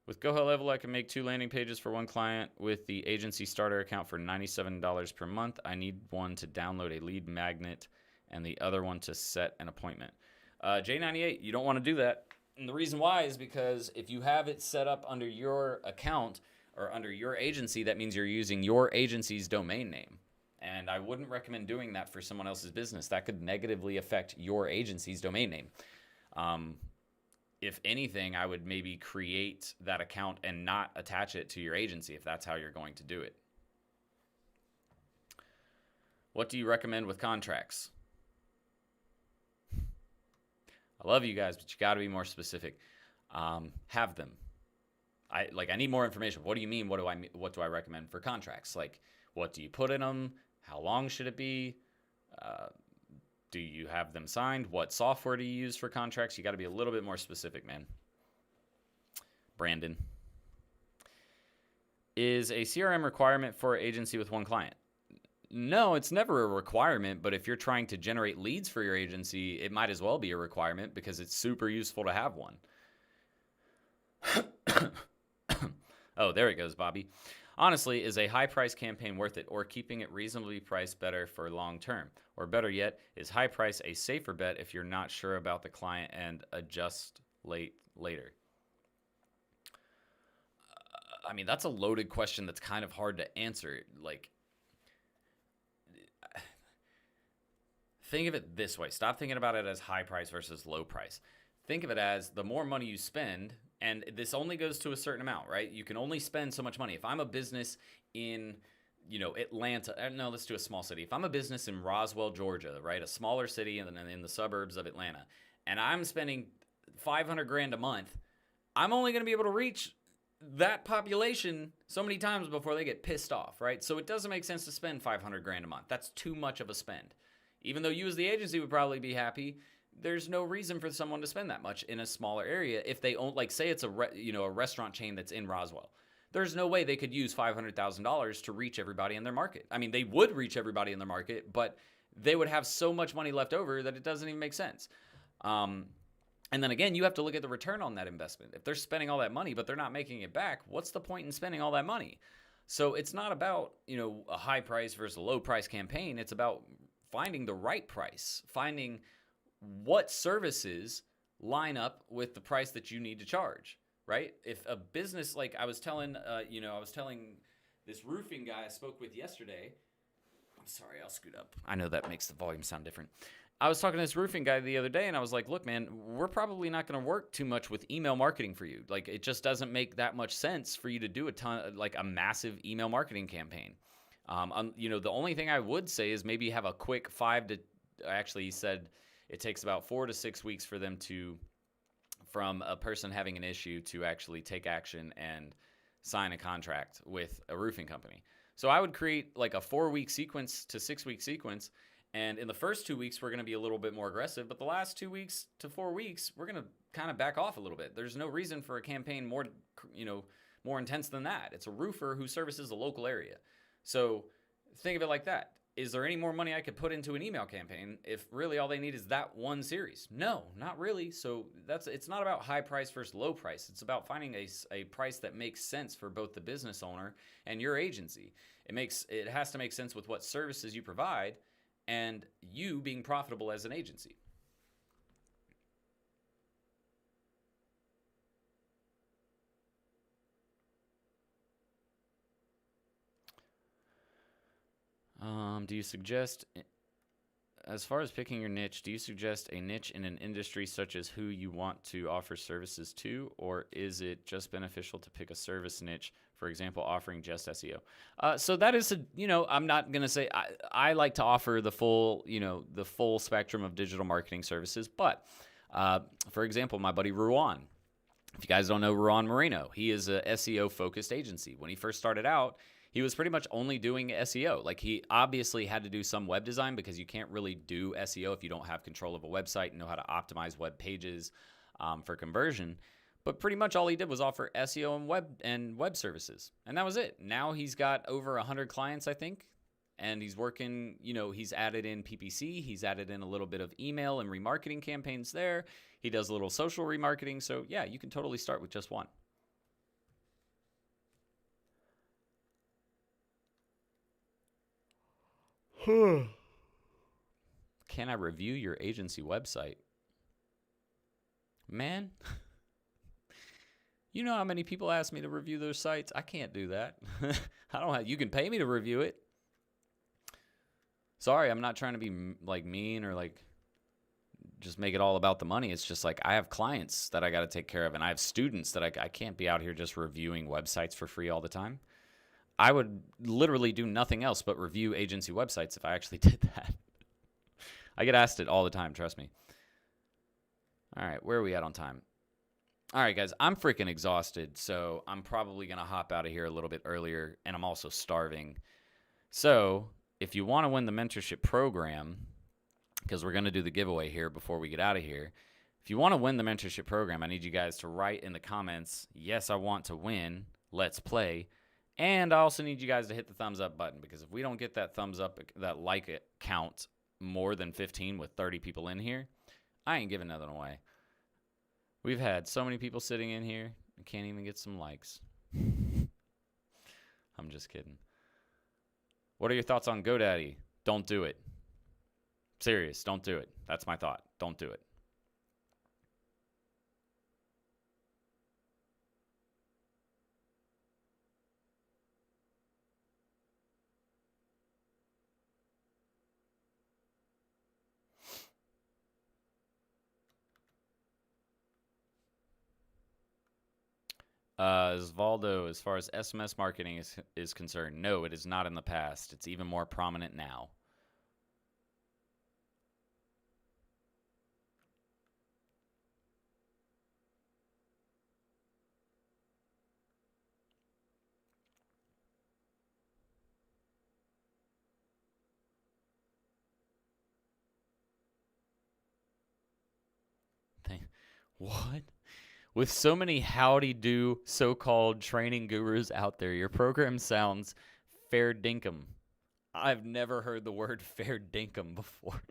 S1: With GoHellevel, I can make 2 landing pages for one client with the agency starter account for $97 per month. I need one to download a lead magnet and the other one to set an appointment. J98, you don't want to do that. And the reason why is because if you have it set up under your account or under your agency, that means you're using your agency's domain name. And I wouldn't recommend doing that for someone else's business. That could negatively affect your agency's domain name. If anything, I would maybe create that account and not attach it to your agency if that's how you're going to do it. What do you recommend with contracts? I love you guys, but you got to be more specific. Have them. I need more information. What do you mean? What do I recommend for contracts? Like, what do you put in them? How long should it be? Do you have them signed? What software do you use for contracts? You got to be a little bit more specific, man. Brandon. Is a CRM requirement for agency with one client? No, it's never a requirement, but if you're trying to generate leads for your agency, it might as well be a requirement because it's super useful to have one. Oh, there it goes, Bobby. Honestly, is a high-price campaign worth it, or keeping it reasonably priced better for long term? Or better yet, is high price a safer bet if you're not sure about the client and adjust later? I mean, that's a loaded question that's kind of hard to answer. Think of it this way. Stop thinking about it as high price versus low price. Think of it as the more money you spend, and this only goes to a certain amount, right? You can only spend so much money. If I'm a business in, Atlanta, no, let's do a small city. If I'm a business in Roswell, Georgia, right, a smaller city in the suburbs of Atlanta, and I'm spending $500,000 a month, I'm only going to be able to reach that population so many times before they get pissed off, right? So it doesn't make sense to spend $500,000 a month. That's too much of a spend. Even though you as the agency would probably be happy, there's no reason for someone to spend that much in a smaller area if they own, say it's a restaurant chain that's in Roswell. There's no way they could use $500,000 to reach everybody in their market. I mean, they would reach everybody in their market, but they would have so much money left over that it doesn't even make sense. And then again, you have to look at the return on that investment. If they're spending all that money, but they're not making it back, what's the point in spending all that money? So it's not about, a high price versus a low price campaign. It's about finding the right price, finding what services line up with the price that you need to charge, right? If a business, like I was telling this roofing guy I spoke with yesterday. I'm sorry, I'll scoot up. I know that makes the volume sound different. I was talking to this roofing guy the other day, and I was like, look, man, we're probably not going to work too much with email marketing for you. Like, it just doesn't make that much sense for you to do a massive email marketing campaign. The only thing I would say is maybe have a quick he said it takes about 4 to 6 weeks for them from a person having an issue to actually take action and sign a contract with a roofing company. So I would create like a 4-week sequence to 6-week sequence. And in the first 2 weeks, we're going to be a little bit more aggressive. But the last 2 weeks to 4 weeks, we're going to kind of back off a little bit. There's no reason for a campaign more intense than that. It's a roofer who services a local area. So think of it like that. Is there any more money I could put into an email campaign if really all they need is that one series? No, not really. So it's not about high price versus low price. It's about finding a price that makes sense for both the business owner and your agency. It has to make sense with what services you provide and you being profitable as an agency. Do you suggest, as far as picking your niche, do you suggest a niche in an industry such as who you want to offer services to, or is it just beneficial to pick a service niche, for example, offering just SEO? So that is, I'm not going to say, I like to offer the full spectrum of digital marketing services, but for example, my buddy Ruan, if you guys don't know Ruan Moreno, he is a SEO focused agency. When he first started out, he was pretty much only doing SEO. Like, he obviously had to do some web design because you can't really do SEO if you don't have control of a website and know how to optimize web pages for conversion. But pretty much all he did was offer SEO and web services. And that was it. Now he's got over 100 clients, I think. And he's working, he's added in PPC. He's added in a little bit of email and remarketing campaigns there. He does a little social remarketing. So yeah, you can totally start with just one. Can I review your agency website? Man, you know how many people ask me to review those sites? I can't do that. You can pay me to review it. Sorry, I'm not trying to be mean or just make it all about the money. It's just I have clients that I got to take care of, and I have students that I can't be out here just reviewing websites for free all the time. I would literally do nothing else but review agency websites if I actually did that. I get asked it all the time, trust me. All right, where are we at on time? All right, guys, I'm freaking exhausted, so I'm probably going to hop out of here a little bit earlier, and I'm also starving. So if you want to win the mentorship program, because we're going to do the giveaway here before we get out of here, if you want to win the mentorship program, I need you guys to write in the comments, yes, I want to win, let's play. And I also need you guys to hit the thumbs up button, because if we don't get that thumbs up, that like count more than 15 with 30 people in here, I ain't giving nothing away. We've had so many people sitting in here, I can't even get some likes. I'm just kidding. What are your thoughts on GoDaddy? Don't do it. Serious, don't do it. That's my thought. Don't do it. Osvaldo, as far as SMS marketing is concerned, no, it is not in the past. It's even more prominent now. What? With so many howdy-do so-called training gurus out there, your program sounds fair dinkum. I've never heard the word fair dinkum before.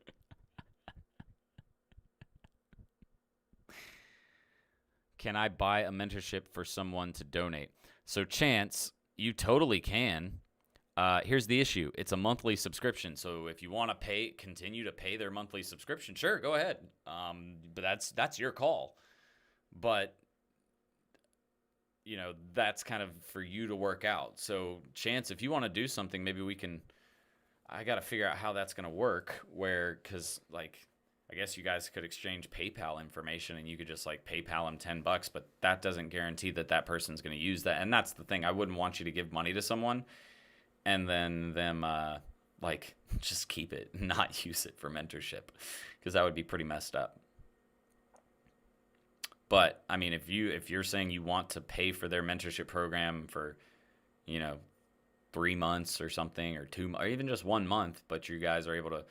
S1: can I buy a mentorship for someone to donate? So Chance, you totally can. Here's the issue. It's a monthly subscription. So if you want to continue to pay their monthly subscription, sure, go ahead. But that's your call. But that's kind of for you to work out. So Chance, if you want to do something, maybe I got to figure out how that's going to work because I guess you guys could exchange PayPal information and you could just PayPal them $10, but that doesn't guarantee that person's going to use that. And that's the thing. I wouldn't want you to give money to someone and then them just keep it and not use it for mentorship, because that would be pretty messed up. But I mean, if you're saying you want to pay for their mentorship program for 3 months or something, or 2, or even just 1 month, but you guys are able to,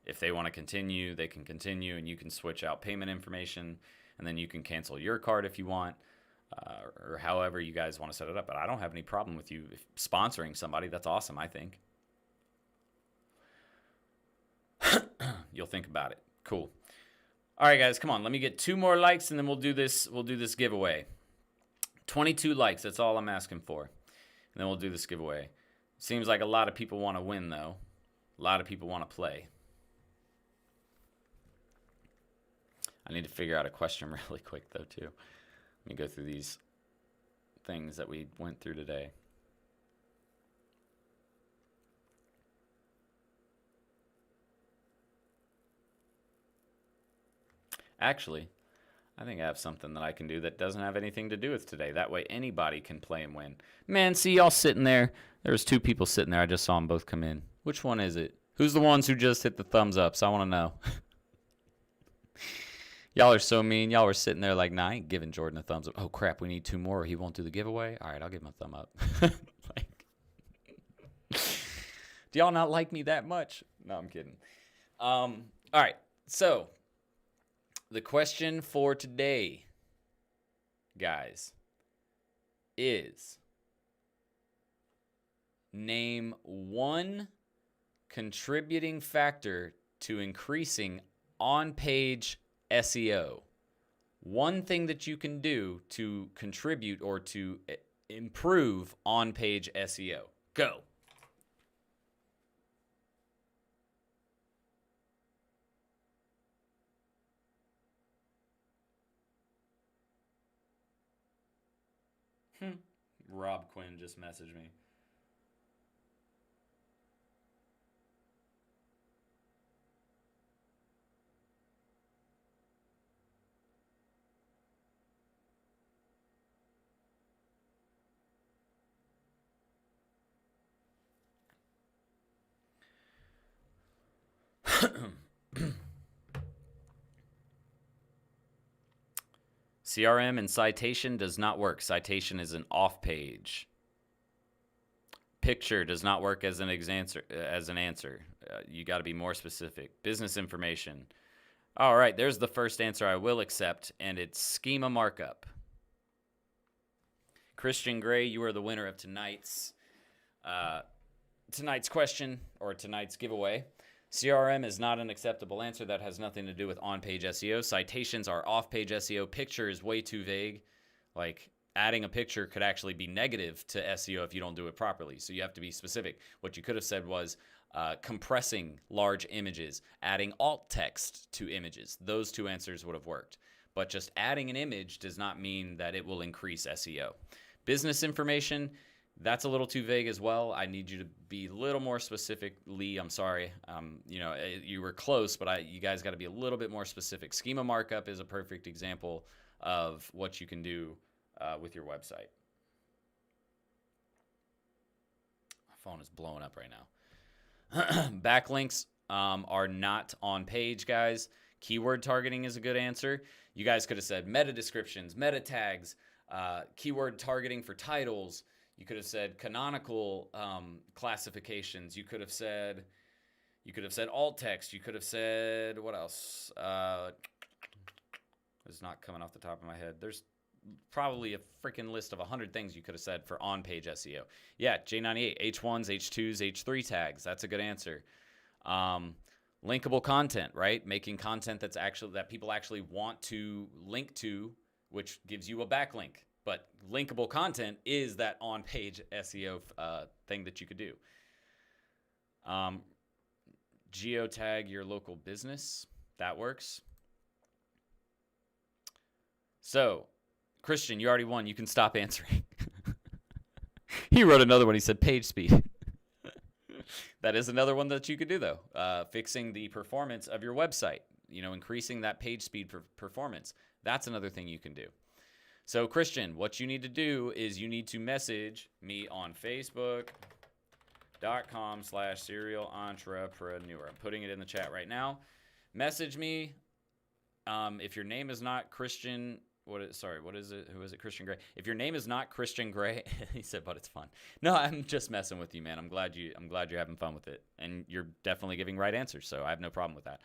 S1: if they want to continue, they can continue, and you can switch out payment information, and then you can cancel your card if you want, or however you guys want to set it up. But I don't have any problem with you sponsoring somebody. That's awesome, I think. You'll think about it. Cool. All right, guys, come on. Let me get 2 more likes, and then we'll do this giveaway. 22 likes. That's all I'm asking for. And then we'll do this giveaway. Seems like a lot of people want to win, though. A lot of people want to play. I need to figure out a question really quick, though, too. Let me go through these things that we went through today. Actually, I think I have something that I can do that doesn't have anything to do with today. That way anybody can play and win. Man, see y'all sitting there. There was 2 people sitting there. I just saw them both come in. Which one is it? Who's the ones who just hit the thumbs ups? I want to know. Y'all are so mean. Y'all were sitting there nah, I ain't giving Jordan a thumbs up. Oh, crap, we need 2 more or he won't do the giveaway? All right, I'll give him a thumb up. Do y'all not like me that much? No, I'm kidding. All right, so the question for today, guys, is name one contributing factor to increasing on-page SEO. One thing that you can do to contribute or to improve on-page SEO. Go. Rob Quinn just messaged me. CRM and citation does not work. Citation is an off page. Picture does not work as an answer. You got to be more specific. Business information. All right, there's the first answer I will accept, and it's schema markup. Christian Gray, you are the winner of tonight's question or tonight's giveaway. CRM is not an acceptable answer. That has nothing to do with on-page SEO. Citations are off-page SEO. Picture is way too vague. Adding a picture could actually be negative to SEO if you don't do it properly. So you have to be specific. What you could have said was compressing large images, adding alt text to images. Those 2 answers would have worked. But just adding an image does not mean that it will increase SEO. Business information, that's a little too vague as well. I need you to be a little more specific. Lee, I'm sorry. You were close, but you guys got to be a little bit more specific. Schema markup is a perfect example of what you can do with your website. My phone is blowing up right now. Backlinks are not on page, guys. Keyword targeting is a good answer. You guys could have said meta descriptions, meta tags, keyword targeting for titles. You could have said canonical classifications. You could have said alt text. You could have said, what else? It's not coming off the top of my head. There's probably a freaking list of 100 things you could have said for on-page SEO. Yeah, J98, H1s, H2s, H3 tags. That's a good answer. Linkable content, right? Making content that people actually want to link to which gives you a backlink. But linkable content is that on-page SEO thing that you could do. Geotag your local business. That works. So, Christian, you already won. You can stop answering. He wrote another one. He said page speed. That is another one that you could do, though. Fixing the performance of your website. Increasing that page speed performance. That's another thing you can do. So, Christian, what you need to do is you need to message me on Facebook.com/serial entrepreneur. I'm putting it in the chat right now. Message me. If your name is not Christian, what is it? Who is it? Christian Gray. If your name is not Christian Gray, he said, but it's fun. No, I'm just messing with you, man. I'm glad you're having fun with it, and you're definitely giving right answers, so I have no problem with that.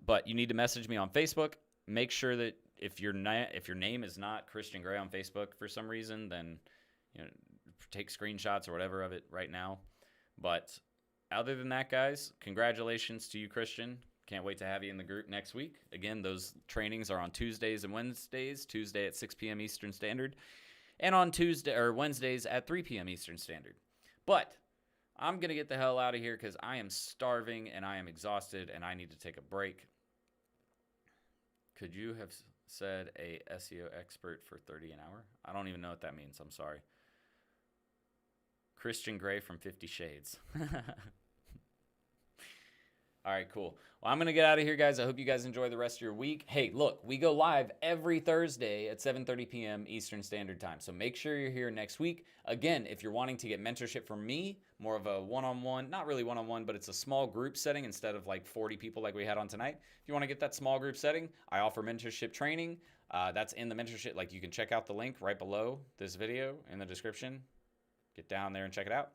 S1: But you need to message me on Facebook. Make sure that if your name is not Christian Gray on Facebook for some reason, then take screenshots or whatever of it right now. But other than that, guys, congratulations to you, Christian. Can't wait to have you in the group next week. Again, those trainings are on Tuesdays and Wednesdays. Tuesday at 6 p.m. Eastern Standard, and on Wednesdays at 3 p.m. Eastern Standard. But I'm gonna get the hell out of here because I am starving and I am exhausted and I need to take a break. Could you have said a SEO expert for $30 an hour? I don't even know what that means. I'm sorry. Christian Gray from 50 Shades. All right, cool. Well, I'm going to get out of here, guys. I hope you guys enjoy the rest of your week. Hey, look, we go live every Thursday at 7:30 p.m. Eastern Standard Time. So make sure you're here next week. Again, if you're wanting to get mentorship from me, more of a one-on-one, not really one-on-one, but it's a small group setting instead of like 40 people like we had on tonight. If you want to get that small group setting, I offer mentorship training. That's in the mentorship. Like, you can check out the link right below this video in the description. Get down there and check it out.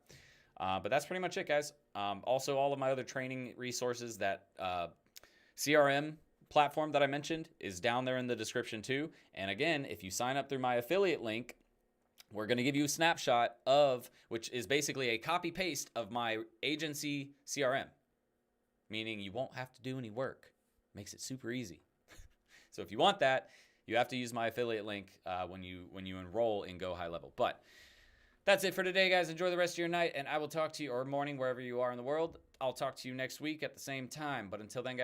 S1: But that's pretty much it, guys. Also, all of my other training resources, that CRM platform that I mentioned is down there in the description too. And again, if you sign up through my affiliate link, we're going to give you a snapshot of, which is basically a copy paste of my agency CRM, meaning you won't have to do any work. Makes it super easy. So if you want that, you have to use my affiliate link when you enroll in Go High Level. But that's it for today, guys. Enjoy the rest of your night, and I will talk to you, or morning, wherever you are in the world. I'll talk to you next week at the same time. But until then, guys,